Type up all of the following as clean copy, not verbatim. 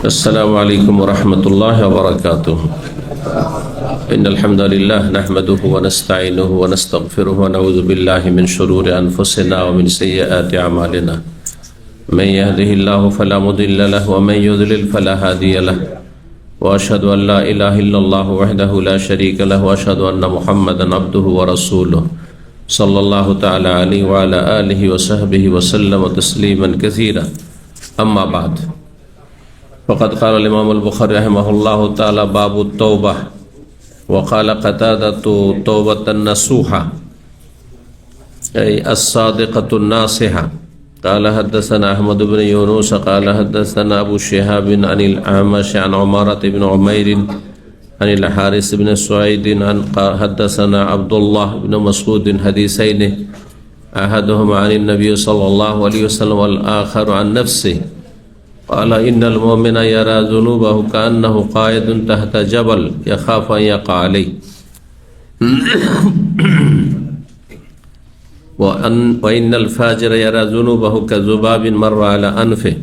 अस्सलामु अलैकुम वरहमतुल्लाहि वबरकातुहू। इन्नल हम्दुलिल्लाह नहमदुहु व नस्तईनुहु व नस्तगफिरुहु व नऊज़ु बिल्लाहि मिन शुरूरि अनफुसिना व मिन सय्यिआति अमालिना। मन यहदिहिल्लाहु फला मुदिल्ल लहु व मन युद्लिल फला हादिय लहु व अशहदु अन ला इलाहा इल्लल्लाहु वहदहु ला शरीका लहु व अशहदु अन्न मुहम्मदन अब्दुहु व रसूलुहु सल्लल्लाहु तआला अलैहि व अला आलिहि व सहबिहि व सल्लम तस्लीमन कसीरा। अम्मा बाद, फ़क़द क़ाल इमाम अल-बुख़ारी रहमहुल्लाहु तआला बाबु तौबा व क़ाल क़तादतु तौबतन नसूहा ऐ अस्सादिक़तुन नासिहा। क़ाल हद्दसना अहमद बिन यूनुस क़ाल हद्दसना अबू शिहाब अनिल अअमश अन उमारत बिन उमैर अनिल हारिस बिन सुअैद अन हद्दसना अब्दुल्लाह बिन मसऊद हदीसैन अहदुहुमा अनिन नबी सल्लल्लाहु अलैहि वसल्लम वल आखर अन नफ्सिही क़ाल इन्नल मुमिना यरा ज़ुनूबहु कअन्नहु क़ाइदुन तहता जबल यख़ाफ़ु अन यक़अ अलैहि व इन्नल फ़ाजिरा यरा ज़ुनूबहु कज़ुबाबिन मर्रा अला अनफ़िही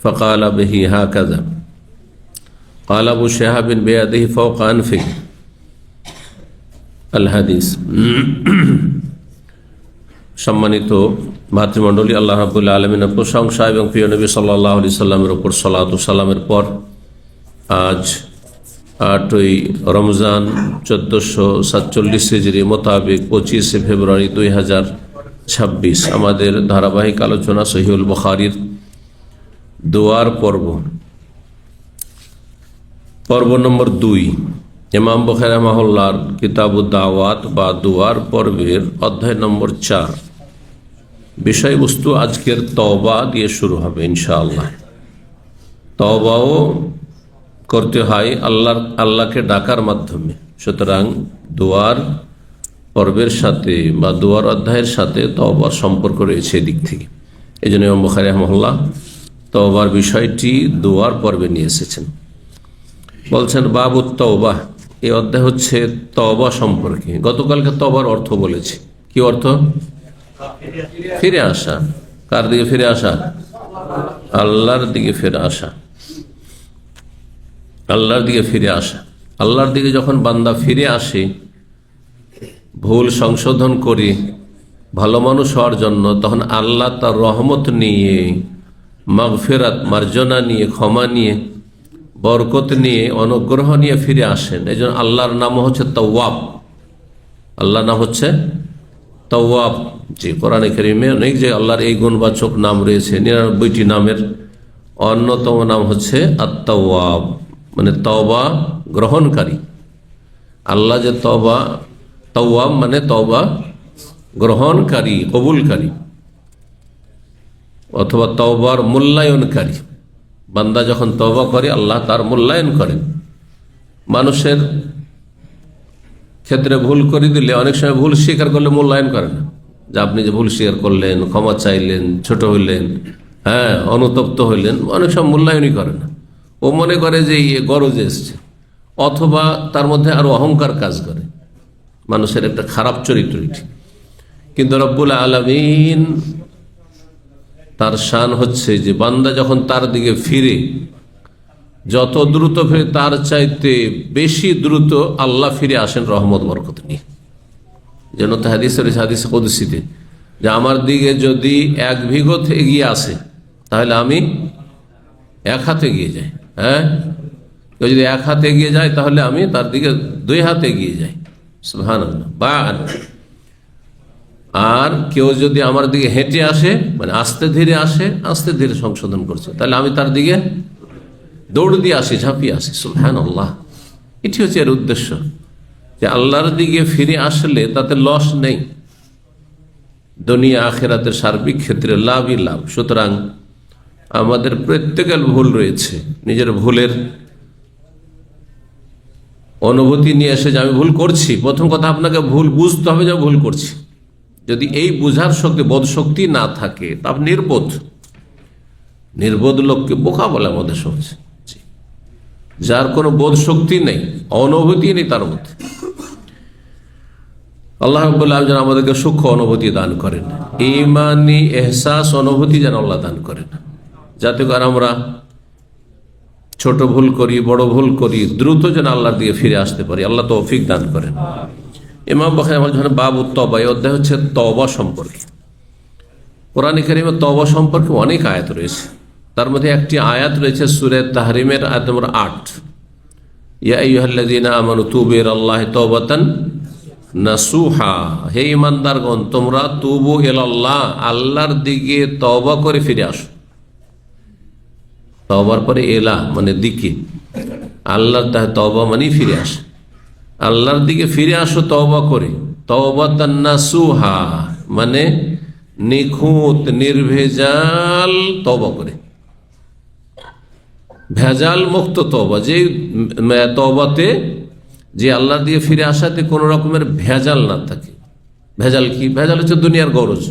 फ़क़ाल बिही हाकज़ा। क़ाल अबू शिहाब बियदिही फ़ौक़ अनफ़िही अल हदीस। সম্মানিত ভাতৃমণ্ডলী, আল্লাহ রাব্বুল আলামিনের প্রশংসা এবং প্রিয় নবী সাল্লাল্লাহু আলাইহি সাল্লামের উপর সালাত ও সালামের পর আজ 8ই রমজান 1447 হিজরি মোতাবেক 25 ফেব্রুয়ারি 2026 আমাদের ধারাবাহিক আলোচনা সহিহুল বুখারীর দোয়ার পর্ব নম্বর 2। ইমাম বুখারী রাহিমাহুল্লাহর কিতাবুদ দাওয়াত বা দোয়ার পর্বের অধ্যায় নম্বর 4। বিষয়বস্তু আজকের তওবা দিয়ে শুরু হবে ইনশাআল্লাহ। তওবাও করতে হয় আল্লাহকে ডাকার মাধ্যমে। সুতরাং দোয়ার পর্বের সাথে বা দোয়ার অধ্যায়ের সাথে তওবার সম্পর্ক রয়েছে এদিক থেকে। এই জন্য ইমাম বুখারী রাহিমাহুল্লাহ তওবার বিষয়টি দোয়ার পর্বে নিয়ে এসেছেন। বলছেন বাবুত তওবা, এই অধ্যায় হচ্ছে তওবা সম্পর্কে। গতকালকে তওবার অর্থ বলেছি। কি অর্থ? ফিরে আসা। কার দিকে ফিরে আসা? আল্লাহর দিকে ফিরে আসা। আল্লাহর দিকে ফিরে আসা। আল্লাহর দিকে যখন বান্দা ফিরে আসে ভুল সংশোধন করে ভালো মানুষ হওয়ার জন্য, তখন আল্লাহ তার রহমত নিয়ে, মাগফিরাত মার্জনা নিয়ে, ক্ষমা নিয়ে, বরকত নিয়ে, অনুগ্রহ নিয়ে ফিরে আসেন। এই জন্য আল্লাহর নাম হচ্ছে তাওয়াব। আল্লাহর নাম হচ্ছে তাওয়াব। জি, কোরআনে কারিমে অনেক যে আল্লাহর এই গুণবাচক নাম রয়েছে, 99টি নামের অন্যতম নাম হচ্ছে আত-তাওয়াব, মানে তওবা গ্রহণকারী। আল্লাহ যে তাওয়াব মানে তওবা গ্রহণকারী, কবুলকারী, অথবা তওবার মূল্যায়নকারী। বান্দা যখন তওবা করে আল্লাহ তার মূল্যায়ন করেন। মানুষের ক্ষেত্রে ভুল করে দিলে অনেক সময় ভুল স্বীকার করলে মূল্যায়ন করে না, যে আপনি যে ভুল স্বীকার করলেন, ক্ষমা চাইলেন, ছোট হইলেন, অনুতপ্ত হইলেন, অনেক সময় মূল্যায়নই করে না। ও মনে করে যে গরজ এসছে, অথবা তার মধ্যে আরো অহংকার কাজ করে। মানুষের একটা খারাপ চরিত্র এটি। কিন্তু রব্বুল আলামিন তার শান হচ্ছে যে বান্দা যখন তার দিকে ফিরে, যত দ্রুত ফিরে তার চাইতে বেশি দ্রুত আল্লাহ ফিরে আসেন রহমত বরকত নিয়ে। যেন তো হাদিস কুদসিতে যে আমার দিকে যদি 1 বিঘত এগিয়ে আসে তাহলে আমি 1 হাত এগিয়ে যাই। কেউ যদি 1 হাত এগিয়ে যায় তাহলে আমি তার দিকে 2 হাত এগিয়ে যাই। সুবহানাল্লাহ। আর কেউ যদি আমার দিকে হেঁটে আসে, মানে আস্তে ধীরে আসে, আস্তে ধীরে সংশোধন করছে, তাহলে আমি তার দিকে দৌড় দিয়ে আসি, ঝাঁপিয়ে আসি। সুবহানাল্লাহ। এটি হচ্ছে এর উদ্দেশ্য, যে আল্লাহর দিকে ফিরে আসলে তাতে লস নেই, দুনিয়া আখিরাতের সার্বিক ক্ষেত্রে লাভই লাভ। সুতরাং আমাদের প্রত্যেকের ভুল রয়েছে। নিজের ভুলের অনুভূতি নিয়ে এসে যে আমি ভুল করছি, প্রথম কথা আপনাকে ভুল বুঝতে হবে যে ভুল করছি। যদি এই বুঝার শক্তি, বোধ শক্তি না থাকে, তা আপনি নির্বোধ লোককে বোকা বলে আমাদের সমাজে। যার কোনো বোধ শক্তি নেই, অনুভূতি নেই তার মধ্যে। আল্লাহ রাব্বুল আলামিন যেন আমাদেরকে সূক্ষ্ম অনুভূতি দান করেন, ঈমানি এহসাস অনুভূতি যেন আল্লাহ দান করেন, যাতে করে আমরা ছোট ভুল করি, বড় ভুল করি, দ্রুত যেন আল্লাহর দিকে ফিরে আসতে পারি। আল্লাহ তৌফিক দান করেন। ইমাম বুখারী রাহিমাহুল্লাহ বাবু তওবা, এই অধ্যায় হচ্ছে তওবা সম্পর্কে। কোরআনে কারীমে তওবা সম্পর্কে অনেক আয়াত রয়েছে। তার মধ্যে একটি আয়াত রয়েছে সূরা তাহরিমের আয়াত নম্বর ৮, ইয়া আইয়ুহাল্লাযীনা আমানু তুবু ইলাল্লাহি তাওবাতান নাসুহা, হে ঈমানদারগণ তোমরা তুবু ইলাল্লাহ, আল্লাহর দিকে তওবা করে ফিরে আসো। তওবার পরে এলা মানে দিকে, আল্লাহর তওবা মানে ফিরে আসো, আল্লাহর দিকে ফিরে আসো তওবা করে। তাওবাতান নাসুহা মানে নিখুঁত নির্ভেজাল তওবা করে, ভেজাল মুক্ত তওবা, যে তওবাতে যে আল্লাহ দিয়ে ফিরে আসাতে কোনো রকমের ভেজাল না থাকে। ভেজাল কি? ভেজাল হচ্ছে দুনিয়ার গরজ।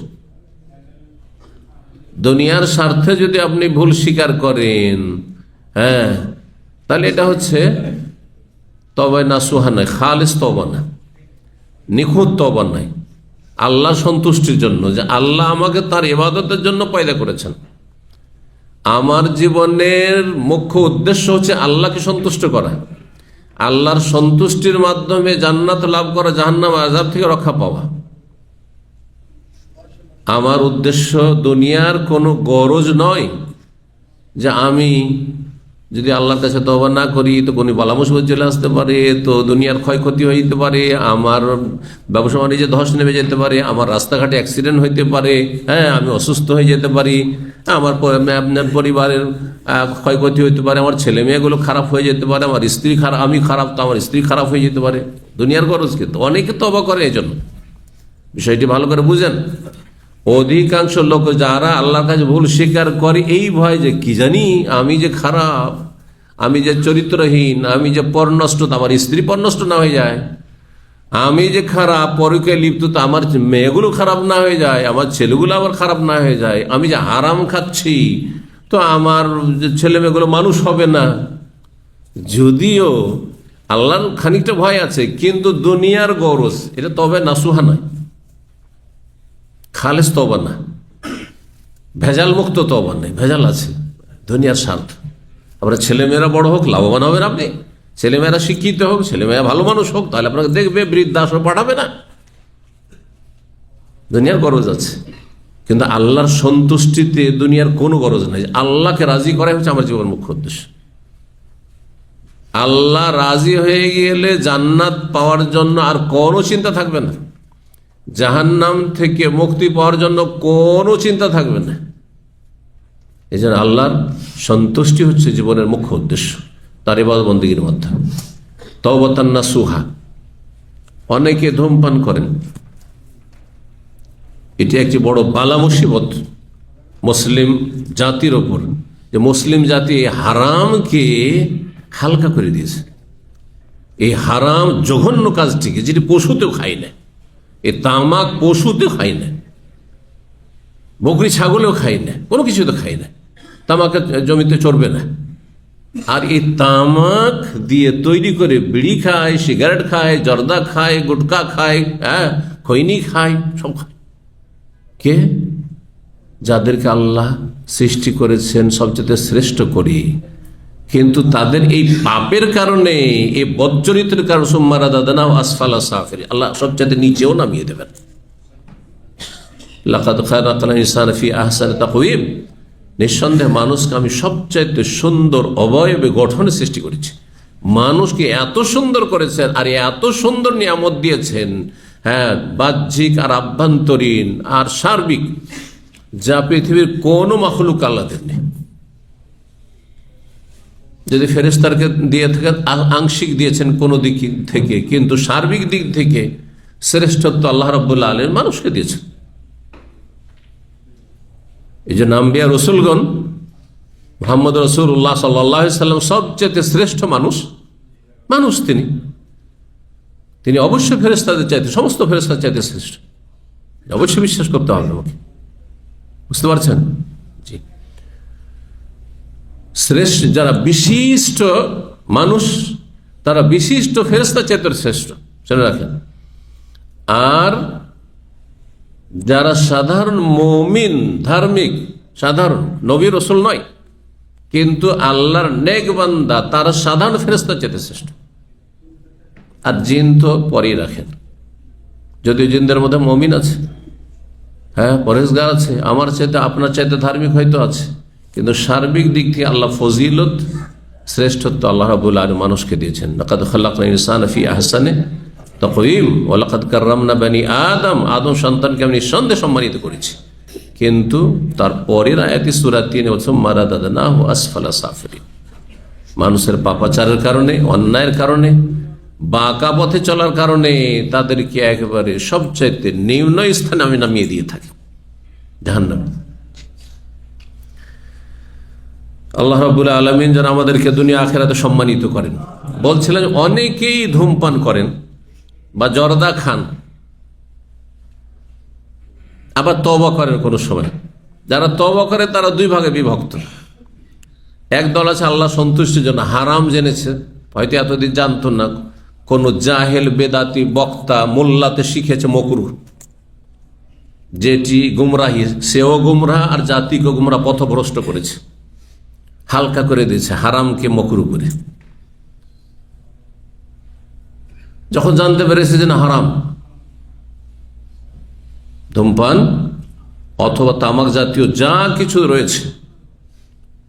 দুনিয়ার স্বার্থে যদি আপনি ভুল স্বীকার করেন, তাহলে এটা হচ্ছে তওবা নাসুহা নয়, খালিস তওবা না, নিখুঁত তওবা নাই। আল্লাহ সন্তুষ্টির জন্য, যে আল্লাহ আমাকে তার ইবাদতের জন্য পয়দা করেছেন, আমার জীবনের মুখ্য উদ্দেশ্য হচ্ছে আল্লাহকে সন্তুষ্ট করা, আল্লাহর সন্তুষ্টির মাধ্যমে জান্নাত লাভ করা, জাহান্নাম আযাব থেকে রক্ষা পাওয়া। আমার উদ্দেশ্য দুনিয়ার কোনো গরজ নয় যে আমি যদি আল্লাহর কাছে তওবা না করি তো কোনো বালা মুসিবত চলে আসতে পারে, তো দুনিয়ার ক্ষয়ক্ষতি হয়ে যেতে পারে, আমার ব্যবসা বাণিজ্যে ধস নেমে যেতে পারে, আমার রাস্তাঘাটে অ্যাক্সিডেন্ট হইতে পারে, আমি অসুস্থ হয়ে যেতে পারি, আমার আপনার পরিবারের ক্ষয়ক্ষতি হইতে পারে, আমার ছেলে মেয়েগুলো খারাপ হয়ে যেতে পারে, আমার স্ত্রী খারাপ, আমি খারাপ তো আমার স্ত্রী খারাপ হয়ে যেতে পারে। দুনিয়ার গরজ কিন্তু অনেকে তওবা করে এই জন্য। বিষয়টি ভালো করে বুঝেন। অধিকাংশ লোক যারা আল্লাহর কাছে ভুল স্বীকার করে এই ভয় যে কি জানি আমি যে খারাপ, আমি যে চরিত্রহীন, আমি যে পরনষ্ট, আমার স্ত্রী পরনষ্ট না হয়ে যায়, আমি যে খারাপ পরকে লিপ্ত, তো আমার মেয়েগুলো খারাপ না হয়ে যায়, আমার ছেলেগুলো আবার খারাপ না হয়ে যায়, আমি যে হারাম খাচ্ছি তো আমার ছেলে মেয়েগুলো মানুষ হবে না। যদিও আল্লাহর খানিকটা ভয় আছে, কিন্তু দুনিয়ার গরজ এটা তবে নাসুহা নয়, খালেস তওবা না, ভেজাল মুক্ত তওবা নেই, ভেজাল আছে দুনিয়ার স্বার্থ। আপনার ছেলেমেয়েরা বড় হোক, লাভবান হবেন আপনি, ছেলেমেয়েরা শিক্ষিত হোক, ছেলেমেয়েরা ভালো মানুষ হোক, তাহলে আপনাকে দেখবে, বৃদ্ধাশ্রম পাঠাবে না। দুনিয়ার গরজ আছে, কিন্তু আল্লাহর সন্তুষ্টিতে দুনিয়ার কোনো গরজ নেই। আল্লাহকে রাজি করাই হচ্ছে আমার জীবনের মুখ্য উদ্দেশ্য। আল্লাহ রাজি হয়ে গেলে জান্নাত পাওয়ার জন্য আর কোনো চিন্তা থাকবে না, জাহান্নাম থেকে মুক্তি পাওয়ার জন্য কোনো চিন্তা থাকবে না। এই জন্য আল্লাহর সন্তুষ্টি হচ্ছে জীবনের মুখ্য উদ্দেশ্য তার ইবাদত বন্দেগীর মধ্যে। তাওবাতান নাসুহা। অনেকে ধূমপান করেন, এটি একটি বড় বালা মুসিবত মুসলিম জাতির ওপর, যে মুসলিম জাতি হারামকে হালকা করে দিয়েছে। এই হারাম জঘন্য কাজটিকে, যেটি পশুতেও খাই না, এই তামাক পশুতেও খাই না, বকরি ছাগলেও খাই না, কোনো কিছু তো খাই না, তামাক জমিতে চড়বে না। আর এই তামাক দিয়ে তৈরি করে বিড়ি খায়, সিগারেট খায়, জর্দা খায়, গুটকা খায়, খৈনি খায়, সব খায়। কে? যাদেরকে আল্লাহ সৃষ্টি করেছেন সবচেয়ে শ্রেষ্ঠ করে, কিন্তু তাদের এই পাপের কারণে, এই বদচরিত্রের কারণে সুম্মারা দাদানা আসফালা সাফিলিন, আল্লাহ সবচেয়ে নিচেও নামিয়ে দেবেন। লাকাদ খালাকাল ইনসানা ফি আহসানি তাকওয়িম, নিঃসন্দেহে মানুষকে আমি সবচাইতে সুন্দর অবয়বে গঠনে সৃষ্টি করেছি। মানুষকে এত সুন্দর করেছেন আর এত সুন্দর নিয়ামত দিয়েছেন, বাহ্যিক আর আভ্যন্তরীণ আর সার্বিক, যা পৃথিবীর কোনো মাখলুক আল্লাহ দেননি। যদি ফেরেশতাকে দিয়ে থাকেন আংশিক দিয়েছেন কোনো দিক থেকে, কিন্তু সার্বিক দিক থেকে শ্রেষ্ঠত্ব আল্লাহ রাব্বুল আলামিন মানুষকে দিয়েছেন। এই যে আম্বিয়া রসুলগণ, মুহাম্মদ রাসূলুল্লাহ সাল্লাল্লাহু আলাইহি সাল্লাম সবচেয়ে শ্রেষ্ঠ মানুষ তিনি অবশ্যই ফেরেশতাদের চাইতে, সমস্ত ফেরেশতার চাইতে শ্রেষ্ঠ, অবশ্যই বিশ্বাস করতে হবে আমাকে। বুঝতে পারছেন? জি। শ্রেষ্ঠ যারা বিশিষ্ট মানুষ, তারা বিশিষ্ট ফেরেশতার চাইতে শ্রেষ্ঠ, শুনে রাখেন। আর যারা সাধারণ মুমিন, ধার্মিক, সাধারণ নবী রাসূল নয়, কিন্তু আল্লাহর নেক বান্দা তার সাধারণ ফেরেশতার চাইতে শ্রেষ্ঠ। আর জিন তো পরেই রাখেন, যদিও জিনদের মধ্যে মুমিন আছে, হ্যাঁ পরেজগার আছে, আমার চাইতে আপনার চাইতে ধার্মিক হয়তো আছে, কিন্তু সার্বিক দিক থেকে আল্লাহ ফজিলত শ্রেষ্ঠত্ব আল্লাহ রাব্বুল আলামিন মানুষকে দিয়েছেন। লাকাদ খালাকনাল ইনসানা ফি আহসানি তাকওয়িম ওয়া লাকাদ কাররামনা বানি আদম, আদম সন্তানকে আমি নিঃসন্দেহে সম্মানিত করেছি। কিন্তু তার পরের আয়াতি সূরা ৩ সুম্মা রাদাদনাহু আসফালা সাফিলিন, মানুষের পাপাচারের কারণে, অন্যায়ের কারণে, বাঁকা পথে চলার কারণে তাদেরকে একেবারে সবচাইতে নিম্ন স্থানে আমি নামিয়ে দিয়ে থাকি, জাহান্নামে। আল্লাহ রাব্বুল আলামিন যেন আমাদেরকে দুনিয়া আখিরাতে সম্মানিত করেন। বলছিলেন অনেকেই ধূমপান করেন বা জর্দা খান, আবার তওবা করেন কোন সময়। যারা তওবা করে তারা দুই ভাগে বিভক্ত। এক দল আছে আল্লাহ সন্তুষ্টির জন্য হারাম জেনেছে, হয়তো এতদিন জানতো না, কোন জাহেল বেদাতি বক্তা মোল্লাতে শিখেছে মকরুহ, যেটি গুমরাহি, সেও গুমরাহ আর জাতিকে গুমরাহ পথভ্রষ্ট করেছে, হালকা করে দিয়েছে হারামকে মকরুহ করে। যখন জানতে পেরেছে যে না হারাম ধূমপান অথবা তামাক জাতীয় যা কিছু রয়েছে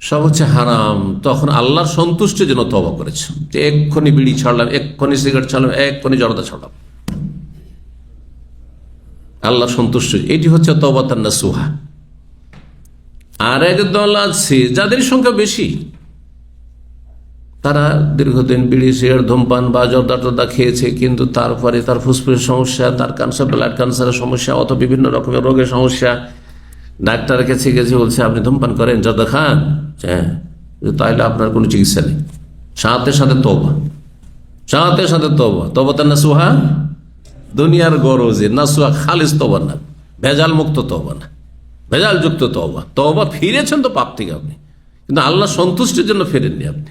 সব হচ্ছে হারাম, তখন আল্লাহর সন্তুষ্টির জন্য তওবা করেছে যে এক্ষুনি বিড়ি ছাড়লাম, এক্ষুনি সিগারেট ছাড়লাম, এক্ষুনি জর্দা ছাড়লাম, আল্লাহর সন্তুষ্টি। এটি হচ্ছে তওবাতুন নাসুহা। আর এক দল আছে যাদের সংখ্যা বেশি, তারা দীর্ঘদিন বিড়ি সিগারেট ধূমপান বা জর্দা টর্দা খেয়েছে, কিন্তু তারপরে তার ফুসফুসের সমস্যা, তার ক্যান্সার, ব্লাড ক্যান্সারের সমস্যা, অথবা বিভিন্ন রকমের রোগের সমস্যা। ডাক্তারের কাছে গেছে, বলছে আপনি ধূমপান করেন, জর্দা খান, হ্যাঁ, তাহলে আপনার কোনো চিকিৎসা নেই। সাথে সাথে তওবা, সাথে সাথে তওবা। তওবাতুন নাসুহা দুনিয়ার গরজে, নাসুহা খালিস তওবা না, ভেজাল মুক্ত তওবা না, ভেজাল যুক্ত তওবা। তওবা ফিরেছেন তো পাপ থেকে আপনি, কিন্তু আল্লাহ সন্তুষ্টির জন্য ফেরেননি আপনি।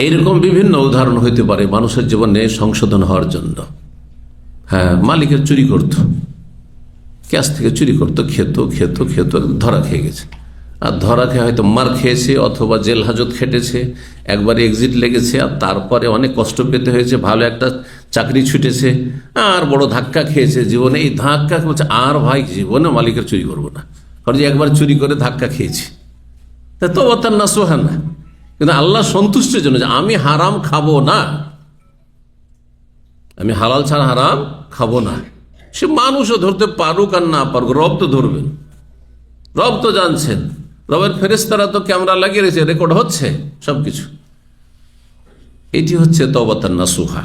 এইরকম বিভিন্ন উদাহরণ হইতে পারে মানুষের জীবনে সংশোধন হওয়ার জন্য। হ্যাঁ, মালিকের চুরি করত, ক্যাশ থেকে চুরি করতো, খেত খেত খেত, ধরা খেয়ে গেছে। আর ধরা খেয়ে হয়তো মার খেয়েছে অথবা জেল হাজত খেটেছে, একবার এক্সিট লেগেছে, আর তারপরে অনেক কষ্ট পেতে হয়েছে, ভালো একটা চাকরি ছুটেছে, আর বড় ধাক্কা খেয়েছে জীবনে। এই ধাক্কা বলছে আর ভাই জীবনে মালিকের চুরি করবো না, কারণ যে একবার চুরি করে ধাক্কা খেয়েছি। তা তওবাতুন নাসুহা না, কিন্তু আল্লাহ সন্তুষ্টির জন্য যে আমি হারাম খাবো না, আমি হালাল ছাড়া হারাম খাবো না। সে মানুষও ধরতে পারুক আর না পারুক, রব তো ধরবেন, রব তো জানছেন, রবের ফেরেশতারা তো ক্যামেরা লাগিয়ে রয়েছে, রেকর্ড হচ্ছে সবকিছু। এটি হচ্ছে তওবাতুন নাসুহা।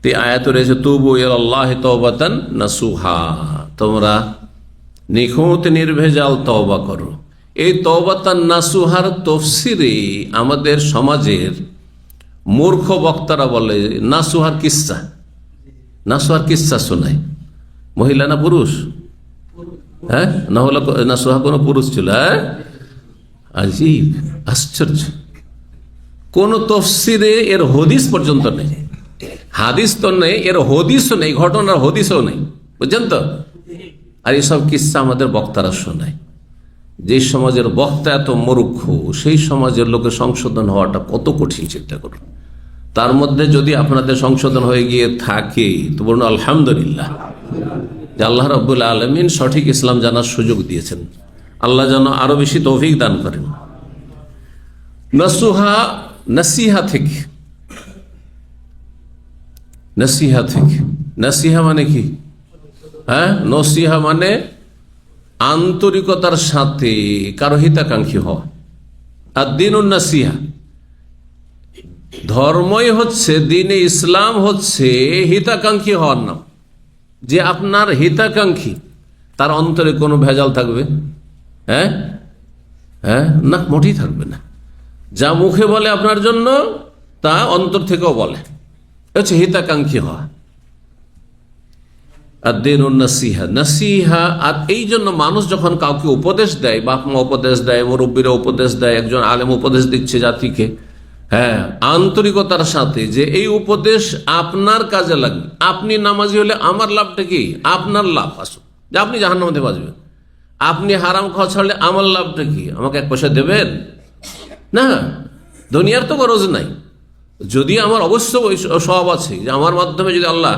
তে আয়াত রয়েছে তুবু ইলাল্লাহি তাওবাতান নাসুহা, তোমরা নিখুঁত নির্ভেজাল তওবা করো। এই তওবাতুন নাসুহার তাফসীরে আমাদের সমাজের মূর্খ বক্তারা বলে নাসুহার কিস্সা, নাসুহার কিস্সা শোনায়। মহিলা না পুরুষ? হ্যাঁ, না হলে নাসুহা কোনো পুরুষ ছিল? হ্যাঁ, আজীব, আশ্চর্য। কোন তফসিরে এর হদিস পর্যন্ত নেই, হাদিস তো নেই, এর হদিসও নেই, ঘটনার হদিসও নেই, বুঝছেন তো? আর এইসব কিস্সা আমাদের বক্তারা শোনায়। যে সমাজের বক্তা এত মূর্খ, সেই সমাজের লোকের সংশোধন হওয়াটা কত কঠিন, চিন্তা করুন। তার মধ্যে যদি আপনাদের সংশোধন হয়ে গিয়ে থাকে তো বলুন আলহামদুলিল্লাহ, যে আল্লাহ রাব্বুল আলামিন সঠিক ইসলাম জানার সুযোগ দিয়েছেন। আল্লাহ যেন আরো বেশি তৌফিক দান করেন। নাসুহা নাসিহা থেকে, নাসিহা থেকে, নাসিহা মানে কি? হ্যাঁ, নসিহা মানে আন্তরিকতার সাথে কারো হিতাকাঙ্ক্ষী হওয়া। আর দ্বীনুন নাসিহা, ধর্মই হচ্ছে, দ্বীনে ইসলাম হচ্ছে হিতাকাঙ্ক্ষী হওয়ার নাম। যে আপনার হিতাকাঙ্ক্ষী, তার অন্তরে কোনো ভেজাল থাকবে? হ্যাঁ হ্যাঁ, না, মোটেই থাকবে না। যা মুখে বলে আপনার জন্য, তা অন্তর থেকেও বলে, হচ্ছে হিতাকাঙ্ক্ষী হওয়া। আর দ্বীনুন নাসিহা, নাসিহা। আর এই জন্য মানুষ যখন কাউকে উপদেশ দেয়, বাপ মা উপদেশ দেয়, মুরব্বীরা উপদেশ দেয়, একজন আলেম উপদেশ দিচ্ছে জাতিকে, হ্যাঁ, আন্তরিকতার সাথে, যে এই উপদেশ আপনার কাজে লাগবে। আপনি নামাজি হলে আমার লাভটা কি? আপনার লাভ আসুক, যে আপনি জাহান্নাম থেকে বাঁচবেন। আপনি হারাম খাওয়া ছাড়লে আমার লাভটা কি? আমাকে 1 পয়সা দেবেন না? দুনিয়ার তো গরজ নাই। যদি আমার অবশ্য স্বভাব আছে যে আমার মাধ্যমে যদি আল্লাহ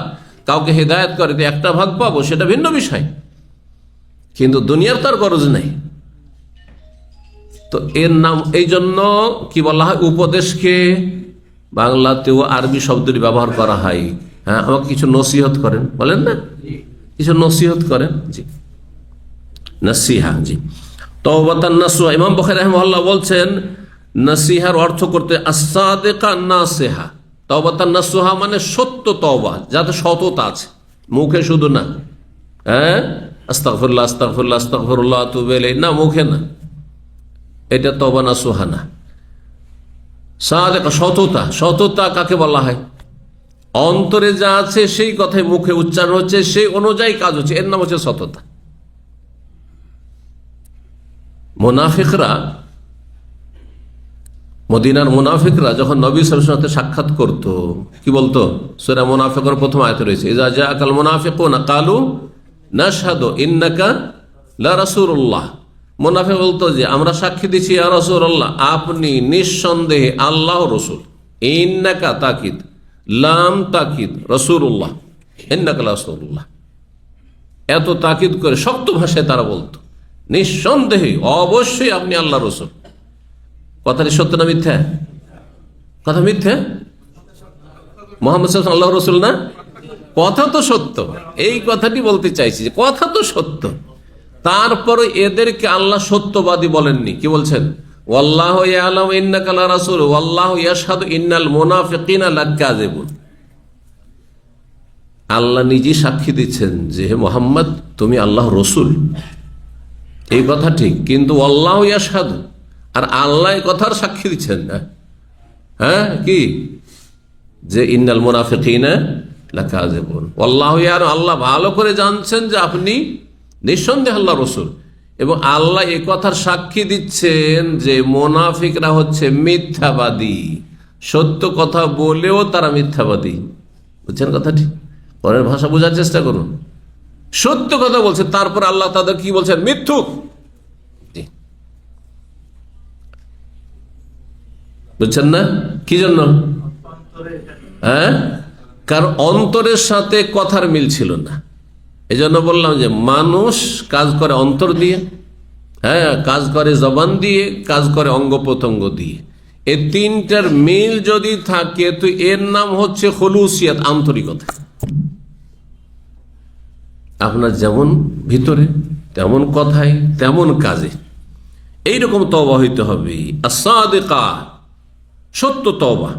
কাউকে হেদায়েত করে তো 1টা ভাগ পাবো, সেটা ভিন্ন বিষয়, কিন্তু দুনিয়ার তার গরজ নাই। তো এর নাম, এই জন্য কি বলা হয়, উপদেশকে বাংলাতেও আরবি শব্দটি ব্যবহার করা হয়। হ্যাঁ, আমাকে কিছু নসিহত করেন, বলেন না, কিছু নসিহত করেন, জি, নসিহা, জি। তওবাতান নাসুহা, ইমাম বুখারী রাহিমাহুল্লাহ বলছেন নসিহার অর্থ করতে আস-সাদিকা নাসিহা। তওবাতান নাসুহা মানে সত্য তওবা, যাতে সততা আছে, মুখে শুধু না, হ্যাঁ, আস্তাগফিরুল্লাহ আস্তাগফিরুল্লাহ আস্তাগফিরুল্লাহ আতুবু ইলাইহি, না, মুখে না, এটা তওবা নাসুহা না। সাদিকা, সততা। সততা কাকে বলা হয়? অন্তরে যা আছে সেই কথাই মুখে উচ্চারণ হচ্ছে, সেই অনুযায়ী কাজ হচ্ছে, এর নাম হচ্ছে সততা। মুনাফিকরা, মদিনার মুনাফিকরা যখন নবী সাল্লাল্লাহু আলাইহি ওয়াসাল্লামের সাথে সাক্ষাৎ করত, কি বলতো? সূরা মুনাফিকের প্রথম আয়াতে রয়েছে, ইযা জাআকাল মুনাফিকুনা ক্বালু নাশহাদু ইন্নাকা লা রাসূলুল্লাহ। মুনাফিক বলতো যে আমরা সাক্ষী দিচ্ছি ইয়া রাসূলুল্লাহ, আপনি নিঃসন্দেহে আল্লাহর রাসূল। ইন্নাকা তাকিদ, লাম তাকিদ, রাসূলুল্লাহ, ইন্নাকা লা রাসূলুল্লাহ। এত তাকিদ করে শক্ত ভাষায় তারা বলতো, নিঃসন্দেহে অবশ্যই আপনি আল্লাহর রাসূল। কথাটি সত্য না মিথ্যা? কথা মিথ্যা? মুহাম্মদ সাল্লাল্লাহু আলাইহি ওয়াসাল্লাম আল্লাহর রাসূল না? কথা তো সত্য, এই কথাটি বলতে চাইছি যে কথা তো সত্য। তারপরে এদেরকে আল্লাহ সত্যবাদী বলেননি, কি বলছেন? ওয়াল্লাহু ইয়ালামু ইন্নাকা লা রাসূল ওয়াল্লাহু ইয়াশহাদু ইন্নাল মুনাফিকিনা লাকাযিবুন। আল্লাহ নিজে সাক্ষী দিচ্ছেন যে হে মুহাম্মদ, তুমি আল্লাহর রাসূল, এই কথা ঠিক, কিন্তু ওয়াল্লাহু ইয়াশহাদু, আর আল্লাহ এই কথার সাক্ষী দিচ্ছেন না, হ্যাঁ, কি যে ইন্নাল মুনাফিকিনা লাকাযিবুন। ওয়াল্লাহু ইয়ালামু, আল্লাহ ভালো করে জানছেন যে আপনি নিঃসন্দেহে আল্লাহর রাসূল, এবং আল্লাহ এই কথার সাক্ষী দিচ্ছেন যে মুনাফিকরা হচ্ছে মিথ্যাবাদী, সত্য কথা বলেও তারা মিথ্যাবাদী। বুঝছেন কথাটি? পরের ভাষা বোঝার চেষ্টা করুন। সত্য কথা বলছে, তারপর আল্লাহ তাদের কি বলছেন? মিথ্যুক। বুঝছেন না? কি জন্য? হ্যাঁ, কারণ অন্তরের সাথে কথার মিল ছিল না। এই জন্য বললাম যে মানুষ কাজ করে অন্তর দিয়ে, হ্যাঁ, কাজ করে জবান দিয়ে, কাজ করে অঙ্গ প্রত্যঙ্গ দিয়ে। এই 3টার মিল যদি থাকে তো এর নাম হচ্ছে খুলুসিয়াত, আন্তরিকতা। আপনার যেমন ভিতরে তেমন কথায় তেমন কাজে এইরকম তওবা হইতে হবে। আস-সাদিকা, সত্য তওবা।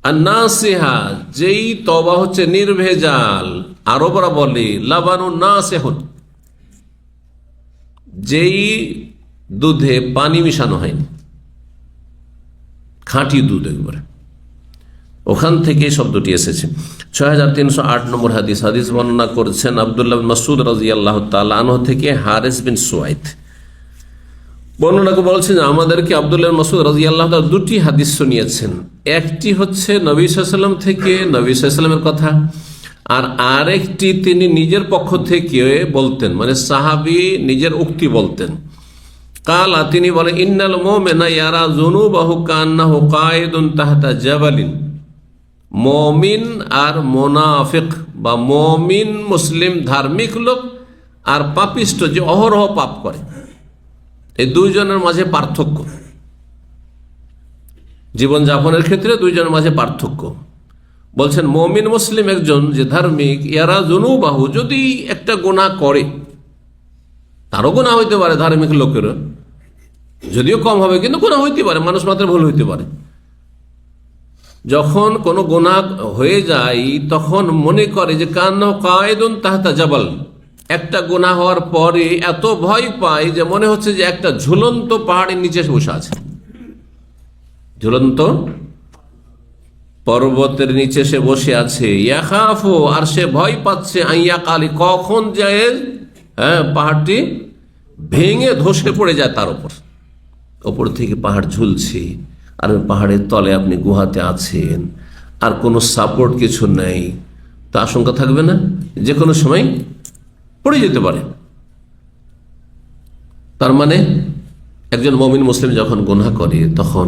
আর নাসিহা, যেই তওবা হচ্ছে নির্ভেজাল। আরবরা বলে লাবানুন নাসিহুন, যেই দুধে পানি মিশানো হয়নি, খাঁটি দুধ একবারে, ওখান থেকে শব্দটি এসেছে। 6308 নম্বর হাদিস। হাদিস বর্ণনা করেছেন আব্দুল্লাহ বিন মাসউদ রাদিয়াল্লাহু তাআলা আনহু থেকে হারিস বিন সুয়াইদ। বর্ণনা করে বলছেন আমাদেরকে আব্দুল্লাহ বিন মাসউদ রাদিয়াল্লাহু তাআলা 2টি হাদিস শুনিয়েছেন। একটি হচ্ছে নবী সাল্লাল্লাহু আলাইহি ওয়াসাল্লাম থেকে, নবী সাল্লাল্লাহু আলাইহি ওয়াসাল্লামের কথা, আর আরেকটি তিনি নিজের পক্ষ থেকে বলতেন, মানে সাহাবী নিজের উক্তি বলতেন। কালা, তিনি বলেন, ইন্নাল মুমিনা ইয়ারা যুনুবাহু কান্নাহু কায়িদুন তাহতা জাবালিন। মুমিন আর মুনাফিক, বা মুমিন মুসলিম ধার্মিক লোক আর পাপিষ্ট যে অহরহ পাপ করে, এই দুইজনের মাঝে পার্থক্য। জীবনযাপনের ক্ষেত্রে দুইজনের মাঝে পার্থক্য। বলছেন মুমিন মুসলিম একজন যে ধার্মিক, ইয়ারা যুনুবাহু, যদি একটা গুনাহ করে, তারও গুনাহ হইতে পারে, ধার্মিক লোকেরও যদিও কম হবে, কিন্তু গুনাহ হইতে পারে, মানুষ মাত্র ভুল হইতে পারে। যখন কোনো গুনাহ হয়ে যায় তখন মনে করে যে কান্না কায়দুন তাহতা জাবাল, একটা গুনাহ হওয়ার পরে এত ভয় পায় যে মনে হচ্ছে যে একটা ঝুলন্ত পাহাড়ের নিচে বসে আছে, ঝুলন্ত পর্বতের নিচে সে বসে আছে। ইয়াখাফু, আর সে ভয় পাচ্ছে, আইয়া কালি, কখন যায় পাহাড়টি ভেঙে ধসে পড়ে যায় তার ওপর থেকে পাহাড় ঝুলছে, আর পাহাড়ের তলে আপনি গুহাতে আছেন, আর কোনো সাপোর্ট কিছু নেই, তা আশঙ্কা থাকবে না যে কোনো সময় পড়ে যেতে পারে। তার মানে একজন মুমিন মুসলিম যখন গুনাহ করে তখন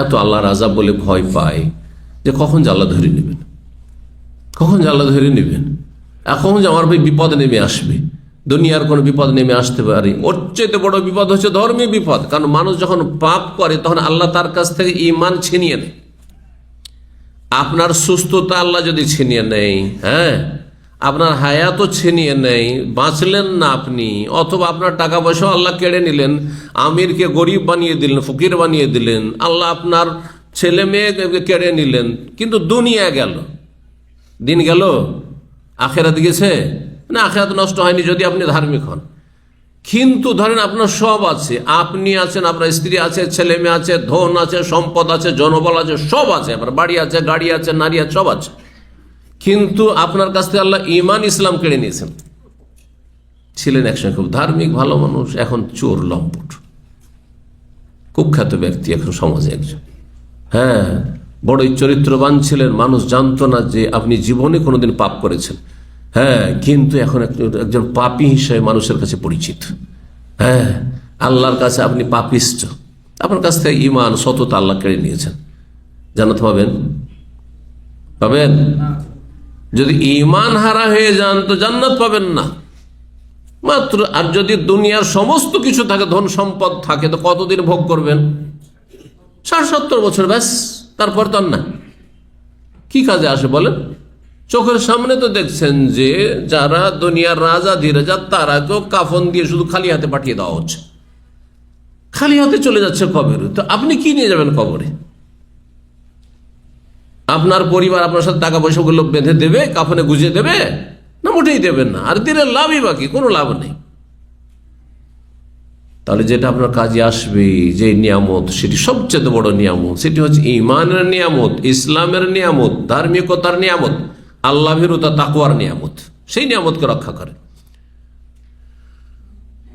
এত আল্লাহর আযাব বলে ভয় পায় যে কখন যে আল্লাহ ধরে নেবেন, কখন যে আল্লাহ ধরে নেবেন, এখন যে আমার ভাই বিপদ নেমে আসবে, দুনিয়ার কোনো বিপদ নেমে আসতে পারে। ওর চাইতে বড় বিপদ হচ্ছে ধর্মীয় বিপদ। কারণ মানুষ যখন পাপ করে তখন আল্লাহ তার কাছ থেকে ঈমান ছিনিয়ে নেয়। আপনার সুস্থতা আল্লাহ যদি ছিনিয়ে নেয়, হ্যাঁ, আপনার হায়াতও ছিনিয়ে নেয়, বাঁচলেন না আপনি, অথবা আপনার টাকা পয়সাও আল্লাহ কেড়ে নিলেন, আমিরকে গরিব বানিয়ে দিলেন, ফকির বানিয়ে দিলেন, আল্লাহ আপনার ছেলে মেয়ে কেড়ে নিলেন, কিন্তু দুনিয়া গেল, দিন গেল, আখেরাত গেছে না? আখেরাত নষ্ট হয়নি যদি আপনি ধার্মিক হন। কিন্তু ধরেন আপনার সব আছে, আপনি আছেন, আপনার স্ত্রী আছে, ছেলে মেয়ে আছে, ধন আছে, সম্পদ আছে, জনবল আছে, সব আছে, আপনার বাড়ি আছে, গাড়ি আছে, নারী আছে, সব আছে, কিন্তু আপনার কাছ থেকে আল্লাহ ঈমান ইসলাম কেড়ে নিয়েছেন। ছিলেন একসময় খুব ধার্মিক ভালো মানুষ, এখন চোর লম্পট, কুখ্যাত ব্যক্তি এখন সমাজে একজন, হ্যাঁ, বড়ই চরিত্রবান ছিলেন, মানুষ জানতো না যে আপনি জীবনে কোনোদিন পাপ করেছেন, হ্যাঁ, কিন্তু এখন একজন পাপী হিসেবে মানুষের কাছে পরিচিত। হ্যাঁ, আল্লাহর কাছে আপনি পাপিষ্ঠ, আপনার কাছ থেকে ঈমান সততা আল্লাহ কেড়ে নিয়েছেন। জান্নাত পাবেন? পাবেন? যদি ঈমান হারা হয়ে যান তো জান্নাত পাবেন না মাত্র। আর যদি দুনিয়ার সমস্ত কিছু থাকে, ধন সম্পদ থাকে, তো কতদিন ভোগ করবেন? 60-70 বছর, ব্যাস, তারপর তো না। কি কাজে আসে বলেন? চোখের সামনে তো দেখছেন যে যারা দুনিয়ার রাজা ধীরাজা তারাকেও কাফন দিয়ে শুধু খালি হাতে পাঠিয়ে দেওয়া হচ্ছে, খালি হাতে চলে যাচ্ছে কবরে। তো আপনি কি নিয়ে যাবেন কবরে? আপনার পরিবার আপনার সাথে টাকা পয়সাগুলো বেঁধে দেবে, কাফনে গুজিয়ে দেবে? না, মোটেই দেবেন না। আর দিলে লাভই বাকি, কোনো লাভ নেই। তাহলে যেটা আপনার কাজে আসবে, যে নিয়ামত, সেটি সবচেয়ে বড় নিয়ামত, সেটি হচ্ছে ঈমানের নিয়ামত, ইসলামের নিয়ামত, ধার্মিকতার নিয়ামত, আল্লাহ ভীরুতা তাকওয়ার নিয়ামত। সেই নিয়ামতকে রক্ষা করে।